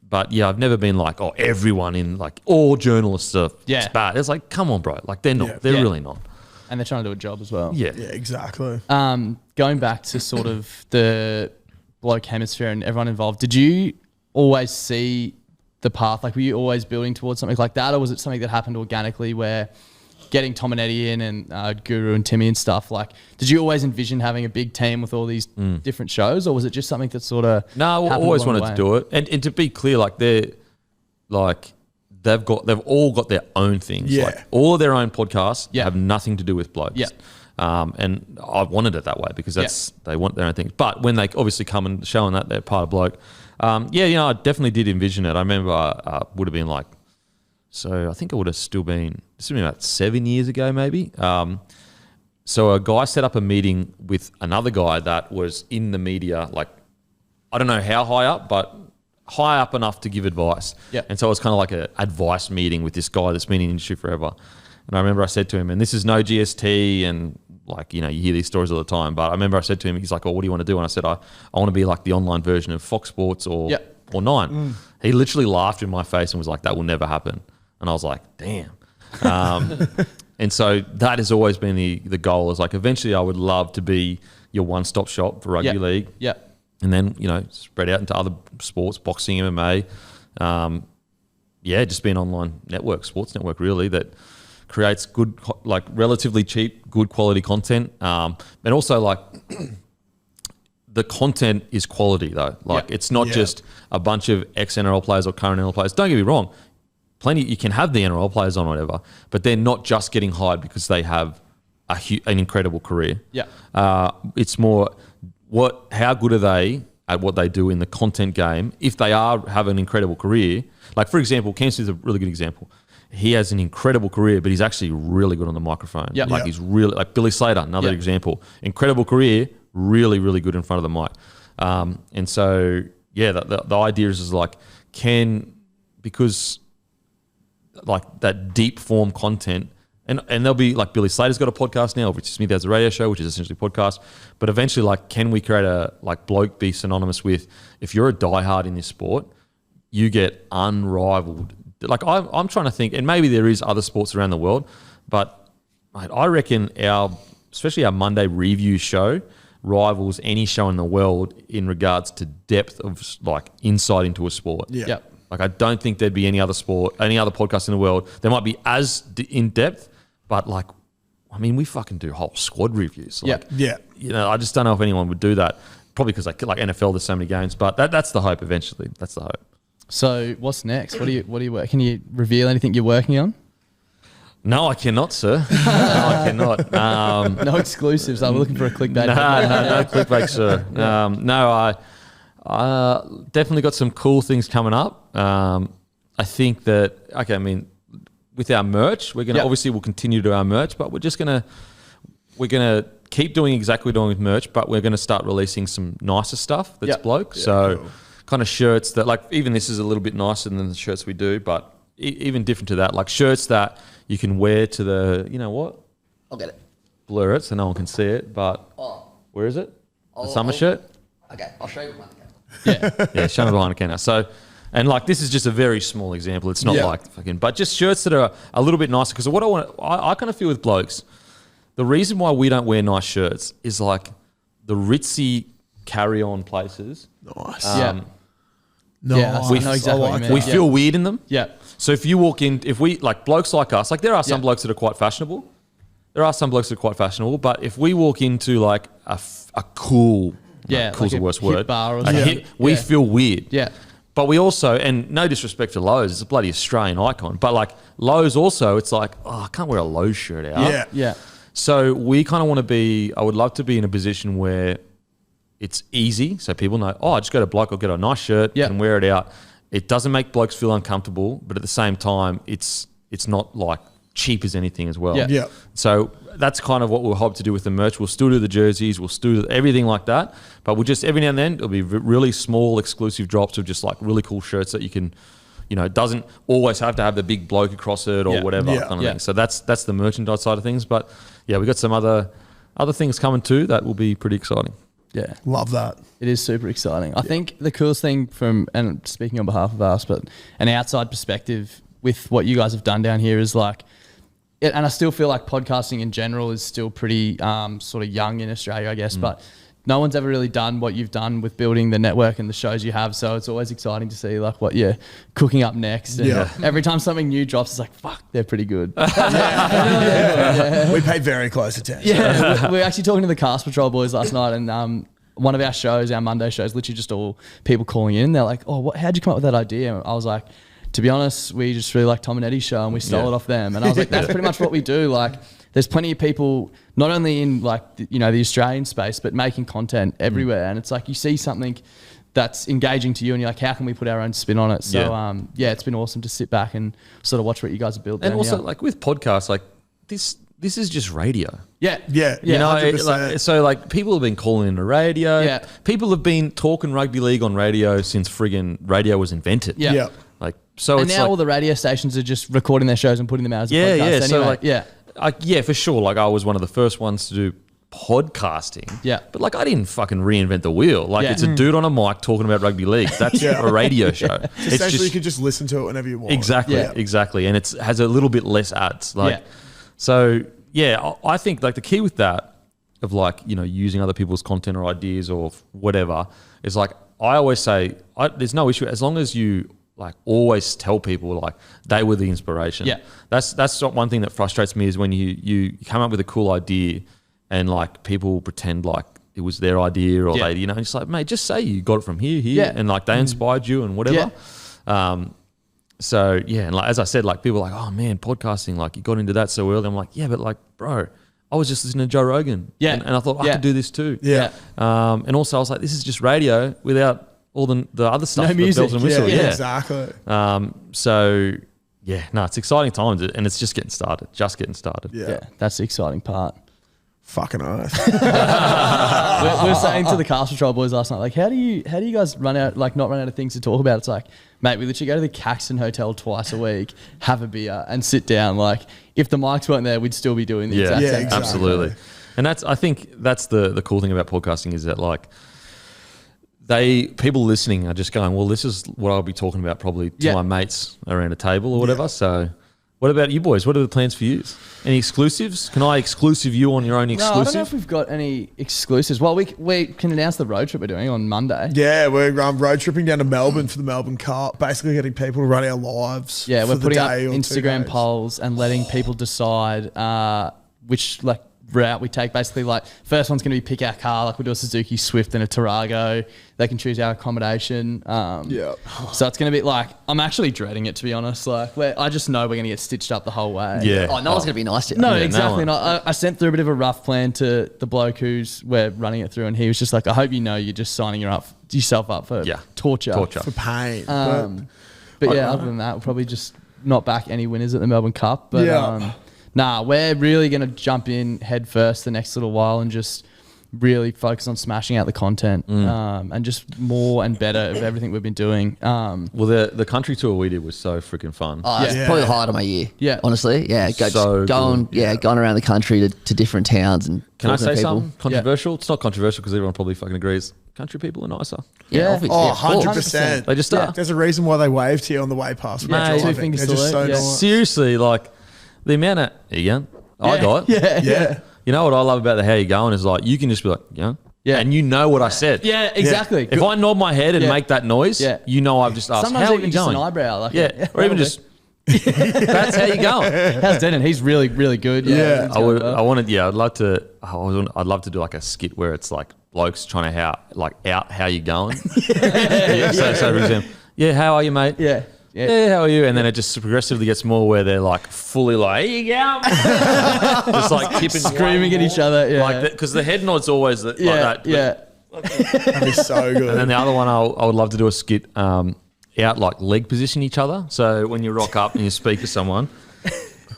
but yeah, I've never been like, oh, everyone in like all journalists are bad. It's like, come on, bro. Like they're not. They're really not. And they're trying to do a job as well. Yeah, exactly. Going back to sort of the bloke hemisphere and everyone involved, did you always see the path? Like, were you always building towards something like that? Or was it something that happened organically where getting Tom and Eddie in and Guru and Timmy and stuff, like, did you always envision having a big team with all these different shows? Or was it just something that sort of No, I always wanted to do it. And to be clear, like, they're like... They've all got their own things. Yeah. Like all of their own podcasts have nothing to do with blokes. Yeah. And I wanted it that way because they want their own things. But when they obviously come and showing that they're part of Bloke, I definitely did envision it. I remember would have been like, so I think it would have still been about 7 years ago maybe. So a guy set up a meeting with another guy that was in the media, like, I don't know how high up, but high up enough to give advice. Yeah. And so it was kind of like an advice meeting with this guy that's been in the industry forever. And I remember I said to him, and this is no GST and like, you hear these stories all the time, but I remember I said to him, he's like, oh, what do you want to do? And I said, I want to be like the online version of Fox Sports or Nine. He literally laughed in my face and was like, that will never happen. And I was like, damn. And so that has always been the goal, is like eventually I would love to be your one-stop shop for rugby league. Yeah. And then, spread out into other sports, boxing, MMA. Just be an online network, sports network really, that creates good, like relatively cheap, good quality content. And also like the content is quality though. Like it's not just a bunch of ex-NRL players or current NRL players. Don't get me wrong. You can have the NRL players on or whatever, but they're not just getting hired because they have an incredible career. Yeah. It's more... how good are they at what they do in the content game? If they have an incredible career, like for example, Cam Smith's a really good example. He has an incredible career, but he's actually really good on the microphone. Yep. Like he's really, like Billy Slater, another example. Incredible career, really, really good in front of the mic. And so, the idea is like, because like that deep form content. And there'll be like Billy Slater's got a podcast now, Richard Smith has a radio show, which is essentially a podcast. But eventually, like, can we create a like bloke be synonymous with, if you're a diehard in this sport, you get unrivaled. Like I'm trying to think, and maybe there is other sports around the world, but mate, I reckon especially our Monday review show rivals any show in the world in regards to depth of like insight into a sport. Yeah. Yep. Like I don't think there'd be any other podcast in the world. There might be as in depth. But like I mean, we fucking do whole squad reviews. Like, Yeah. You know, I just don't know if anyone would do that. Probably because like NFL, there's so many games, but that's the hope eventually. That's the hope. So what's next? What are you working? Can you reveal anything you're working on? No, I cannot, sir. No, I cannot. No exclusives. I'm looking for a clickbait. No clickbait, sir. No, I definitely got some cool things coming up. I think that, okay, I mean, with our merch, we're gonna obviously we'll continue to do our merch, but we're gonna keep doing exactly what we're doing with merch, but we're gonna start releasing some nicer stuff that's bloke. So kind of shirts that, like, even this is a little bit nicer than the shirts we do, but even different to that, like shirts that you can wear to the, you know what? I'll get it. Blur it so no one can see it, but where is it? The summer shirt? Okay, I'll show you behind the camera. Yeah, show me behind the counter. So, and like this is just a very small example. It's not like fucking, but just shirts that are a little bit nicer. Because what I kind of feel with blokes, the reason why we don't wear nice shirts is like the ritzy carry-on places. Nice. Nice. We I know exactly what you mean. We feel weird in them. Yeah. So if you walk in, if we like blokes like us, like there are some blokes that are quite fashionable. There are some blokes that are quite fashionable, but if we walk into like a cool, cool's like the worst hip word. Bar or something. We feel weird. Yeah. But we also, and no disrespect to Lowe's, it's a bloody Australian icon. But like Lowe's also, it's like, oh, I can't wear a Lowe's shirt out. Yeah. So we kind of want to be, I would love to be in a position where it's easy. So people know, oh, I just go to Bloke, I'll get a nice shirt and wear it out. It doesn't make blokes feel uncomfortable, but at the same time, it's not like cheap as anything as well. Yeah. So that's kind of what we'll hope to do with the merch. We'll still do the jerseys, we'll still do everything like that, but we'll just every now and then it'll be really small exclusive drops of just like really cool shirts that you can, you know, it doesn't always have to have the big bloke across it or whatever kind of thing. So that's the merchandise side of things. But yeah, we got some other things coming too that will be pretty exciting. Yeah. Love that. It is super exciting. I think the coolest thing from, and speaking on behalf of us, but an outside perspective with what you guys have done down here is like, and I still feel like podcasting in general is still pretty sort of young in Australia, I guess, but no one's ever really done what you've done with building the network and the shows you have. So it's always exciting to see like what you're cooking up next. And every time something new drops, it's like, fuck, they're pretty good. We pay very close attention. Yeah, we were actually talking to the Cast Patrol boys last night, and one of our shows, our Monday shows, literally just all people calling in. They're like, oh, how'd you come up with that idea? And I was like, to be honest, we just really like Tom and Eddie's show and we stole it off them. And I was like, that's pretty much what we do. Like, there's plenty of people, not only in like, you know, the Australian space, but making content everywhere. And it's like, you see something that's engaging to you and you're like, how can we put our own spin on it? So, it's been awesome to sit back and sort of watch what you guys have built. And also like with podcasts, like this is just radio. Yeah. You know, so like people have been calling in the radio. Yeah. People have been talking rugby league on radio since friggin' radio was invented. Yeah. Like, so and it's now like, all the radio stations are just recording their shows and putting them out as a podcast. Anyway. So like, for sure. Like I was one of the first ones to do podcasting. Yeah. But like I didn't fucking reinvent the wheel. Like it's a dude on a mic talking about rugby league. That's a radio show. It's essentially you can just listen to it whenever you want. Exactly. And it has a little bit less ads. Like, so yeah, I think like the key with that of like, you know, using other people's content or ideas or whatever is like, I always say there's no issue as long as you like always tell people like they were the inspiration. Yeah. That's not one thing that frustrates me is when you come up with a cool idea and like people pretend like it was their idea or they, you know, and it's like, mate, just say you got it from here and like they inspired you and whatever. So yeah, and like as I said, like people are like, oh man, podcasting, like you got into that so early. I'm like, yeah, but like, bro, I was just listening to Joe Rogan. Yeah. And I thought I could do this too. Yeah. And also I was like, this is just radio without all the other stuff. No music. Bells and whistles. Yeah, exactly. So yeah, no, it's exciting times and it's just getting started. Yeah. That's the exciting part. Fucking oath. we were saying to the Cast Patrol boys last night, like, how do you guys not run out of things to talk about? It's like, mate, we literally go to the Caxton Hotel twice a week, have a beer and sit down. Like, if the mics weren't there, we'd still be doing the exact same. Exactly. Absolutely. And I think that's the cool thing about podcasting is that like people listening are just going, well, this is what I'll be talking about probably to my mates around a table or whatever. So what about you boys? What are the plans for you? Any exclusives? Can I exclusive you on your own exclusive? No, I don't know if we've got any exclusives. Well, we can announce the road trip we're doing on Monday. Yeah, we're road tripping down to Melbourne for the Melbourne Cup, basically getting people to run our lives. Yeah, we're putting up Instagram polls and letting people decide which like route we take. Basically, like first one's going to be pick our car. Like we do a Suzuki Swift and a Tarago. They can choose our accommodation. So it's going to be like, I'm actually dreading it, to be honest. Like I just know we're going to get stitched up the whole way. Yeah. Oh, no one's going to be nice to you. No, exactly not. I sent through a bit of a rough plan to the bloke who's we're running it through, and he was just like, I hope you know you're just signing yourself up for torture. For pain. But yeah, other than that, we'll probably just not back any winners at the Melbourne Cup. But we're really going to jump in head first the next little while and just really focus on smashing out the content and just more and better of everything we've been doing. Well, the country tour we did was so freaking fun. Oh, it's probably the highlight of my year. Yeah. Honestly. Yeah. Going around the country to different towns. And can I say something controversial? It's not controversial because everyone probably fucking agrees. Country people are nicer. Yeah. Oh, 100%. They just are. There's a reason why they waved to you on the way past. Mate, two fingers They're just so nice. Seriously, like the amount of I got. Yeah. You know what I love about the how you going is like you can just be like, and you know what I said. Yeah, exactly. If I nod my head and make that noise, you know I've just asked. Sometimes how even are you just going? an eyebrow, like or even just. That's how you going. How's Denon? He's really, really good. Yeah. I'd love to do like a skit where it's like blokes trying to out how you going. So for example, how are you, mate? Yeah, how are you? And then it just progressively gets more where they're like fully like, here you go. Just like tipping, screaming at each other. Yeah. Like because the head nod's always like that. That'd be so good. And then the other one, I would love to do a skit out like leg position each other. So when you rock up and you speak to someone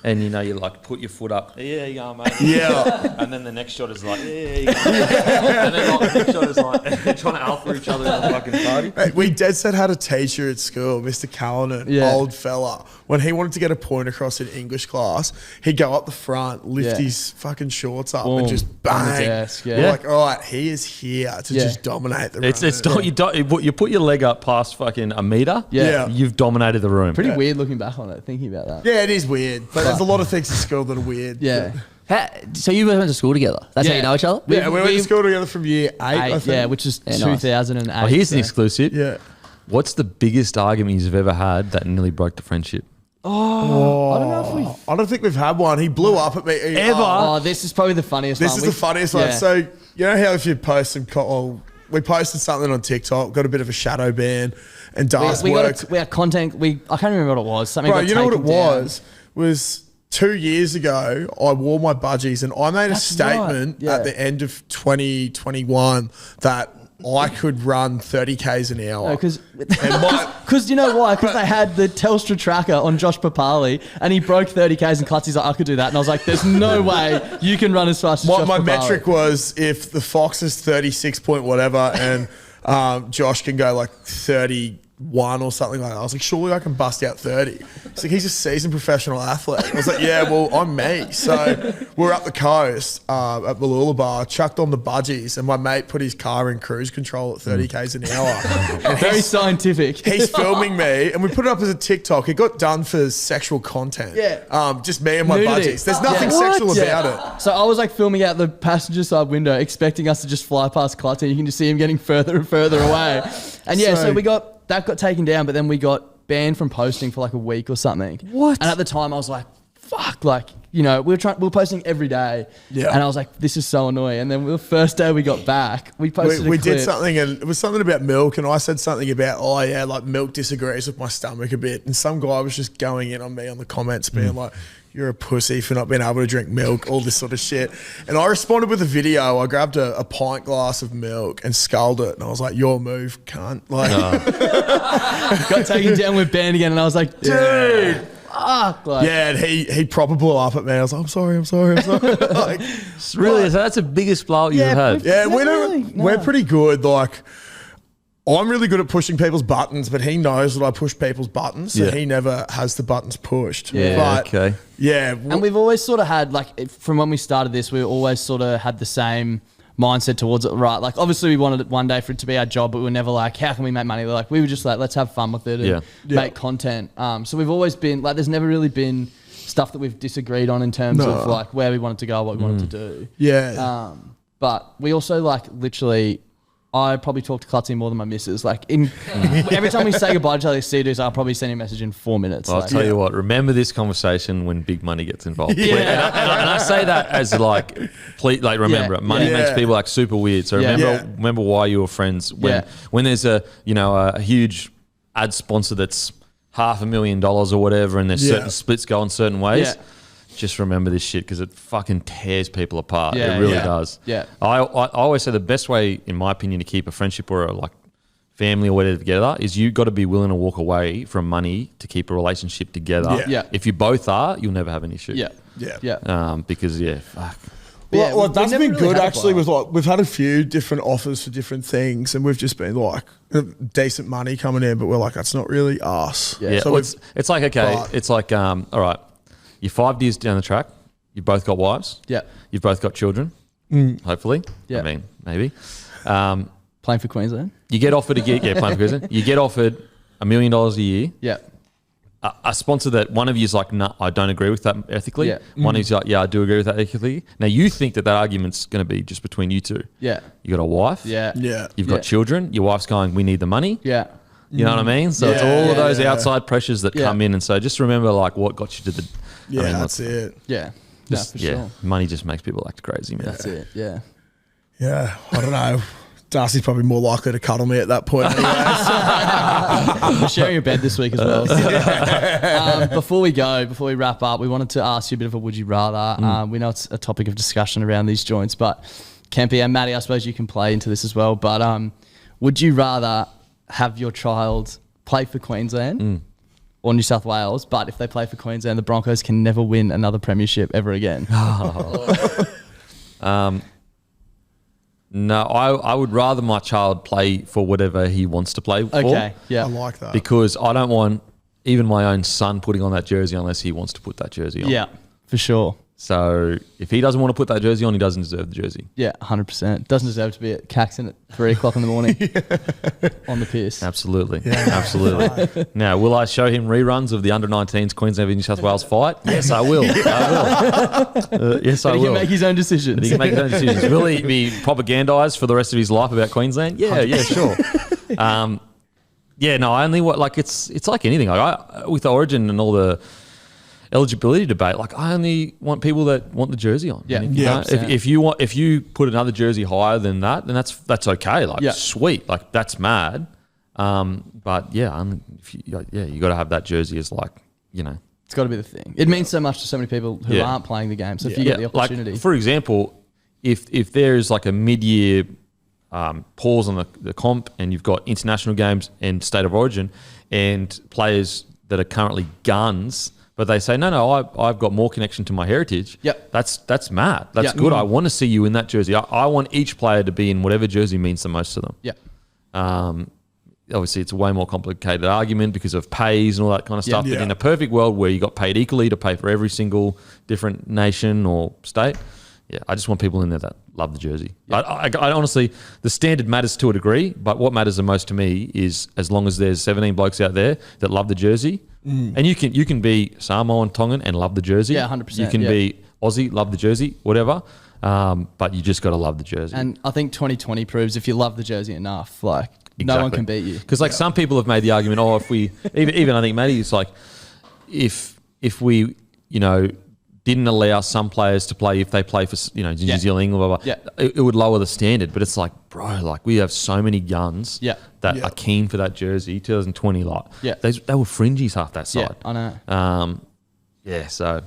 and you like put your foot up, yeah, you go, mate. Yeah. And then the next shot is like, yeah, you go. And then like, the next shot is like, they're trying to alpha each other in the fucking party. Mate, we dead set had a teacher at school, Mr. Callanan, old fella. When he wanted to get a point across in English class, he'd go up the front, lift his fucking shorts up and just bang. On the desk, Like, all right, he is here to just dominate the room. You put your leg up past fucking a meter. Yeah. You've dominated the room. Pretty weird looking back on it, thinking about that. Yeah, it is weird. But there's a lot of things at school that are weird. Yeah. So you went to school together? That's how you know each other? We went to school together from year 8, I think. Yeah, which is 2008. Oh, here's an exclusive. Yeah. What's the biggest argument you've ever had that nearly broke the friendship? I don't think we've had one. He blew up at me. Oh, this is probably the funniest one. This is the funniest one. So, you know how if you post some... we posted something on TikTok, got a bit of a shadow ban, and Darth worked. We had content. I can't remember what it was. Something. Bro, you know what it was 2 years ago, I wore my budgies and I made a statement at the end of 2021 that I could run 30 Ks an hour. Because you know why? Because they had the Telstra tracker on Josh Papali and he broke 30 Ks and Clutz. He's like, I could do that. And I was like, there's no way you can run as fast as Josh Papali. My metric was if the Fox is 36 point whatever and Josh can go like 31 or something like that. I was like, surely I can bust out 30. He's like, he's a seasoned professional athlete. I was like, yeah, well, I'm me. So we're up the coast at Mooloolaba, chucked on the budgies, and my mate put his car in cruise control at 30 Ks an hour. And very scientific. He's filming me, and we put it up as a TikTok. It got done for sexual content. Yeah. Just me and my budgies. There's nothing sexual about it. So I was like filming out the passenger side window, expecting us to just fly past Clutz, and you can just see him getting further and further away. And so we got... That got taken down, but then we got banned from posting for like a week or something. What? And at the time I was like, fuck, like, you know, we were posting every day. Yeah. And I was like, this is so annoying. And then the first day we got back, we posted we did something, and it was something about milk, and I said something about, like milk disagrees with my stomach a bit. And some guy was just going in on me on the comments being like, you're a pussy for not being able to drink milk, all this sort of shit. And I responded with a video. I grabbed a pint glass of milk and sculled it. And I was like, your move, cunt. Like, got taken down with banned again. And I was like, dude. Fuck. Like, and he proper blew up at me. I was like, I'm sorry. Like, really? So that's the biggest blow you've had? Yeah, we're pretty good. Like, I'm really good at pushing people's buttons, but he knows that I push people's buttons, so he never has the buttons pushed. Okay. Yeah. And we've always sort of had, like, from when we started this, we always sort of had the same mindset towards it, right? Like, obviously we wanted it one day for it to be our job, but we were never like, how can we make money? We were just like, let's have fun with it and make content. So we've always been, like, there's never really been stuff that we've disagreed on in terms of, like, where we wanted to go, what we wanted to do. Yeah. But we also, like, literally... I probably talk to Clutzy more than my missus. Like every time we say goodbye to each other, CDs, I'll probably send him a message in 4 minutes. Well, I'll tell you what. Remember this conversation when big money gets involved. Yeah. And I say that as like, please, like remember it. Money makes people like super weird. So remember why you were friends. When there's a huge ad sponsor that's $500,000 or whatever, and there's certain splits going certain ways. Yeah. Just remember this shit because it fucking tears people apart. It really does. Yeah. I always say the best way, in my opinion, to keep a friendship or a like family or whatever together is you got to be willing to walk away from money to keep a relationship together. Yeah. If you both are, you'll never have an issue. Yeah. Because fuck. Well, that's been good actually. With like we've had a few different offers for different things, and we've just been like decent money coming in, but we're like that's not really us. Yeah. So it's like okay, it's like all right. You're 5 years down the track. You've both got wives. Yeah. You've both got children. Hopefully. Yeah. I mean, maybe. Playing for Queensland. You get offered playing for Queensland. You get offered $1 million a year. Yeah. A sponsor that one of you is like, no, I don't agree with that ethically. Yeah. One of you's like, yeah, I do agree with that ethically. Now you think that argument's going to be just between you two. Yeah. You got a wife. Yeah. Yeah. You've got children. Your wife's going, we need the money. Yeah. You know what I mean? So it's all of those outside pressures that come in. And so just remember like what got you to the... Yeah, that's it. Yeah. For sure. Money just makes people act crazy, man. That's it. Yeah. Yeah. I don't know. Darcy's probably more likely to cuddle me at that point. We're sharing a bed this week as well. Before we wrap up, we wanted to ask you a bit of a would you rather. We know it's a topic of discussion around these joints, but Kempy and Matty, I suppose you can play into this as well. But would you rather have your child play for Queensland or New South Wales, but if they play for Queensland, the Broncos can never win another premiership ever again? No, I would rather my child play for whatever he wants to play for. Okay, yeah. I like that. Because I don't want even my own son putting on that jersey unless he wants to put that jersey on. Yeah, for sure. So if he doesn't want to put that jersey on, he doesn't deserve the jersey. Yeah, 100%. Doesn't deserve to be at Caxton at 3 o'clock in the morning on the piss. Absolutely. Yeah. Absolutely. Now, will I show him reruns of the under-19s Queensland v New South Wales fight? Yes, I will. Yes, I will. He can make his own decisions. But he can make his own decisions. Will he be propagandized for the rest of his life about Queensland? Yeah, sure. I only want, like, it's like anything. Like with Origin and all the eligibility debate, like I only want people that want the jersey on. Yeah, if you put another jersey higher than that, then that's okay. Like sweet, like that's mad. But you got to have that jersey as like it's got to be the thing. It means so much to so many people who aren't playing the game. So if you get the opportunity, like, for example, if there is like a mid-year pause on the comp and you've got international games and state of origin and players that are currently guns. But they say, no, I've got more connection to my heritage. Yep. That's mad. That's good. I want to see you in that jersey. I want each player to be in whatever jersey means the most to them. Yeah. Obviously, it's a way more complicated argument because of pays and all that kind of stuff. But in a perfect world where you got paid equally to pay for every single different nation or state, I just want people in there that love the jersey. Yeah. I honestly, the standard matters to a degree, but what matters the most to me is as long as there's 17 blokes out there that love the jersey, and you can be Samoan, Tongan and love the jersey. Yeah, 100%. You can be Aussie, love the jersey, whatever. But you just got to love the jersey. And I think 2020 proves if you love the jersey enough, like no one can beat you. Because some people have made the argument, if we even I think Matty is like, if we didn't allow some players to play if they play for New Zealand, blah, blah, blah. It would lower the standard. But it's like, bro, like we have so many guns that are keen for that jersey. 2020, they were fringies half that side. Yeah, I know.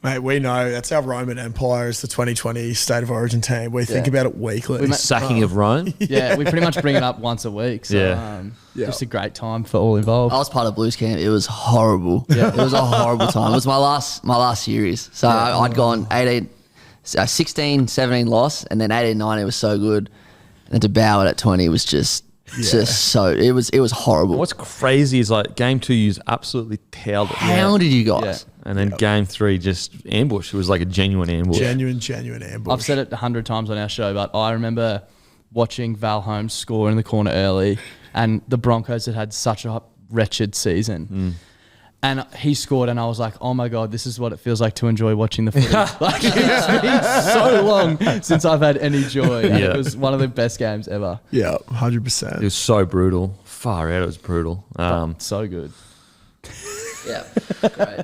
Mate, we know that's our Roman Empire is the 2020 State of Origin team. We think about it weekly. Sacking of Rome. Yeah, we pretty much bring it up once a week. So just a great time for all involved. I was part of Blues camp. It was horrible. Yeah. It was a horrible time. It was my last series. So I'd gone 16, 17 loss, and then 18, 19 was so good. And to bow it at 20 was just so it was horrible. What's crazy is like game 2 you absolutely tailed it. How did you guys? And then game 3 just ambush. It was like a genuine ambush. Genuine ambush. I've said it 100 times on our show, but I remember watching Val Holmes score in the corner early, and the Broncos had such a wretched season. And he scored, and I was like, "Oh my god, this is what it feels like to enjoy watching the footy." Like, it's been so long since I've had any joy. And it was one of the best games ever. Yeah, 100%. It was so brutal. Far out, it was brutal. So good. Yeah, great.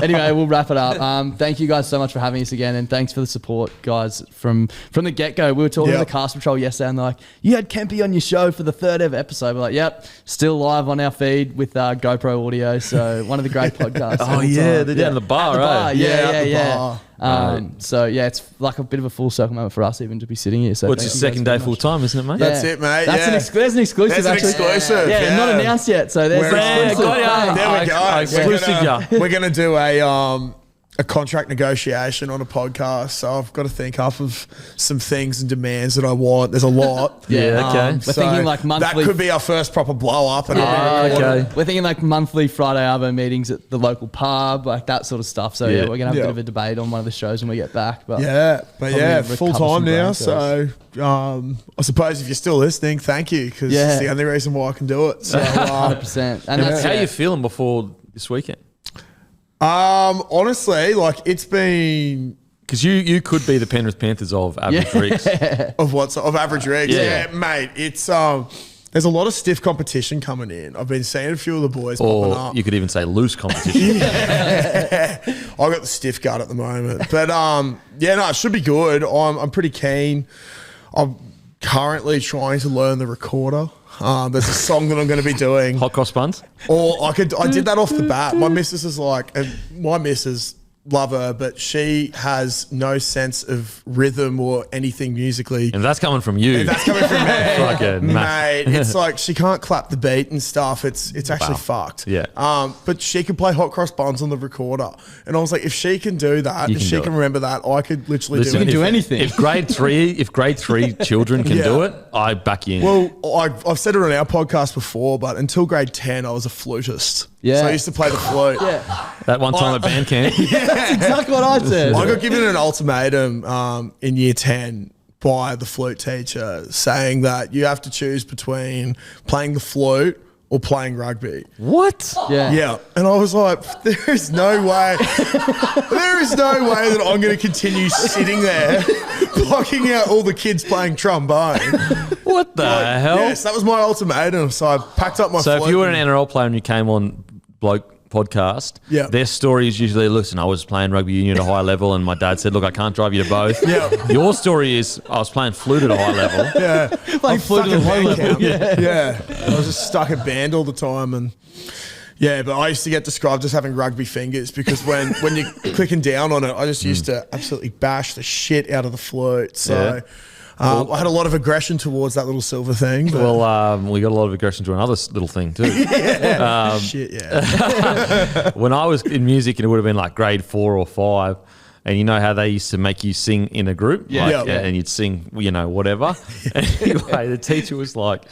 Anyway, we'll wrap it up. Thank you guys so much for having us again, and thanks for the support, guys. From the get-go, we were talking to the cast patrol yesterday, and they're like, "You had Kempy on your show for the 3rd ever episode." We're like, "Yep, still live on our feed with GoPro audio." So one of the great podcasts. Oh yeah, they're down at the bar, right? Yeah. So yeah, it's like a bit of a full circle moment for us even to be sitting here. So it's your second day full time, isn't it, mate? That's it, mate. There's an exclusive. There's an exclusive. Yeah, not announced yet. So there's an exclusive. There we go. Exclusive. We're gonna do a contract negotiation on a podcast. So I've got to think up of some things and demands that I want. There's a lot. Okay. We're thinking like monthly. That could be our first proper blow up. And okay. We're thinking like monthly Friday Arvo meetings at the local pub, like that sort of stuff. So we're gonna have a bit of a debate on one of the shows when we get back. But full time now. So I suppose if you're still listening, thank you, because it's the only reason why I can do it. So 100%. And that's how are you feeling before this weekend? Honestly, like it's been because you could be the Penrith Panthers of average rigs. of average rigs. Yeah, mate. It's there's a lot of stiff competition coming in. I've been seeing a few of the boys popping up. You could even say loose competition. I got the stiff gut at the moment, but it should be good. I'm pretty keen. I'm currently trying to learn the recorder. There's a song that I'm going to be doing. Hot cross buns? Or I did that off the bat. My missus is like, and my missus, love her, but she has no sense of rhythm or anything musically. And that's coming from you. And that's coming from me. Like mate, it's like she can't clap the beat and stuff. It's actually fucked. Yeah. But she can play hot cross buns on the recorder. And I was like, if she can do that, if she can remember that, I could literally do anything. If grade three children can do it, I back you in. Well, I've said it on our podcast before, but until grade 10, I was a flutist. Yeah. So I used to play the flute. That one time at band camp. That's exactly what I said. I got given an ultimatum in year 10 by the flute teacher saying that you have to choose between playing the flute or playing rugby. What? Yeah. And I was like, there is no way that I'm going to continue sitting there blocking out all the kids playing trombone. What the hell? Yes, that was my ultimatum. So I packed up my flute. So if you were an NRL player and you came on Bloke podcast, their story is usually, listen, I was playing rugby union at a high level and my dad said, look, I can't drive you to both. Your story is, I was playing flute at a high level. Playing flute at a high level. I was just stuck at band all the time. And but I used to get described as having rugby fingers because when you're clicking down on it, I just used to absolutely bash the shit out of the flute. So I had a lot of aggression towards that little silver thing. But we got a lot of aggression to another little thing too. When I was in music, and it would have been like grade 4 or 5, and you know how they used to make you sing in a group? And you'd sing, whatever. Anyway, the teacher was like,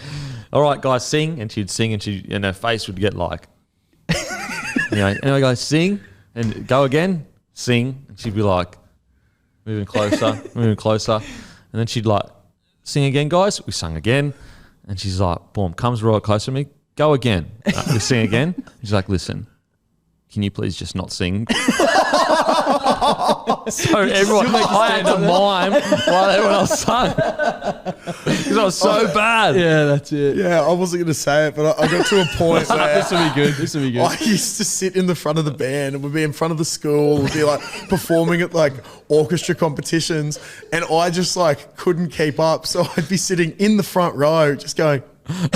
all right, guys, sing. And she'd sing, and her face would get like, anyway, guys, sing, and go again, sing. And she'd be like, moving closer. And then she'd like, sing again, guys. We sung again. And she's like, boom, comes right close to me. Go again. We sing again. She's like, listen, can you please just not sing? So everyone, I had to mime while everyone else sang. Because I was so bad. Yeah, that's it. Yeah, I wasn't going to say it, but I got to a point where This will be good. I used to sit in the front of the band and we'd be in front of the school, we'd be like performing at like orchestra competitions, and I just like couldn't keep up. So I'd be sitting in the front row just going... Miming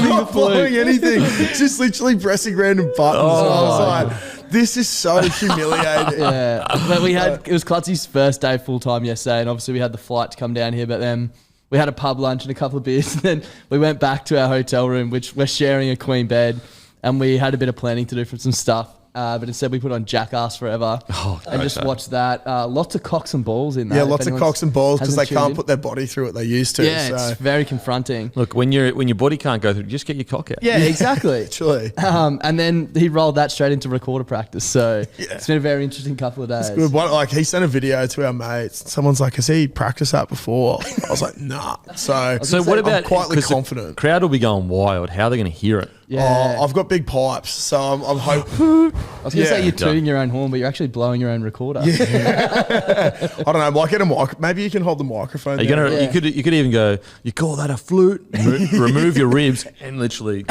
the flute, anything, just literally pressing random buttons. And I was like, this is so humiliating. But it was Clutzy's first day full time yesterday, and obviously we had the flight to come down here, but then we had a pub lunch and a couple of beers, and then we went back to our hotel room, which we're sharing a queen bed, and we had a bit of planning to do for some stuff. But instead we put on Jackass Forever and just watched that. Lots of cocks and balls in that. Yeah, lots of cocks and balls because they can't in. put their body through what they used to. Yeah, it's very confronting. Look, when your body can't go through, just get your cock out. Yeah, exactly. Literally. And then he rolled that straight into recorder practice. So it's been a very interesting couple of days. It's good. Like he sent a video to our mates. Someone's like, has he practiced that before? I was like, nah. So what about, I'm quietly confident. The crowd will be going wild. How are they going to hear it? Yeah. I've got big pipes, so I'm hoping. I was going to say you're tooting your own horn, but you're actually blowing your own recorder. Yeah. I don't know. I might get a mic. Maybe you can hold the microphone. You could even go. You call that a flute? Remove your ribs and literally.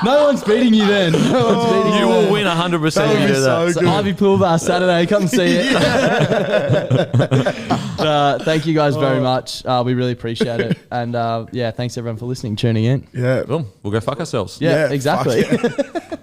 No one's beating you then. No one's beating you. You will win 100% if you do that. So Ivy Pool Bar Saturday. Come see it. Thank you guys very much. We really appreciate it. And thanks everyone for listening, tuning in. Yeah. Boom. We'll go fuck ourselves. Yeah, exactly. Fuck yeah.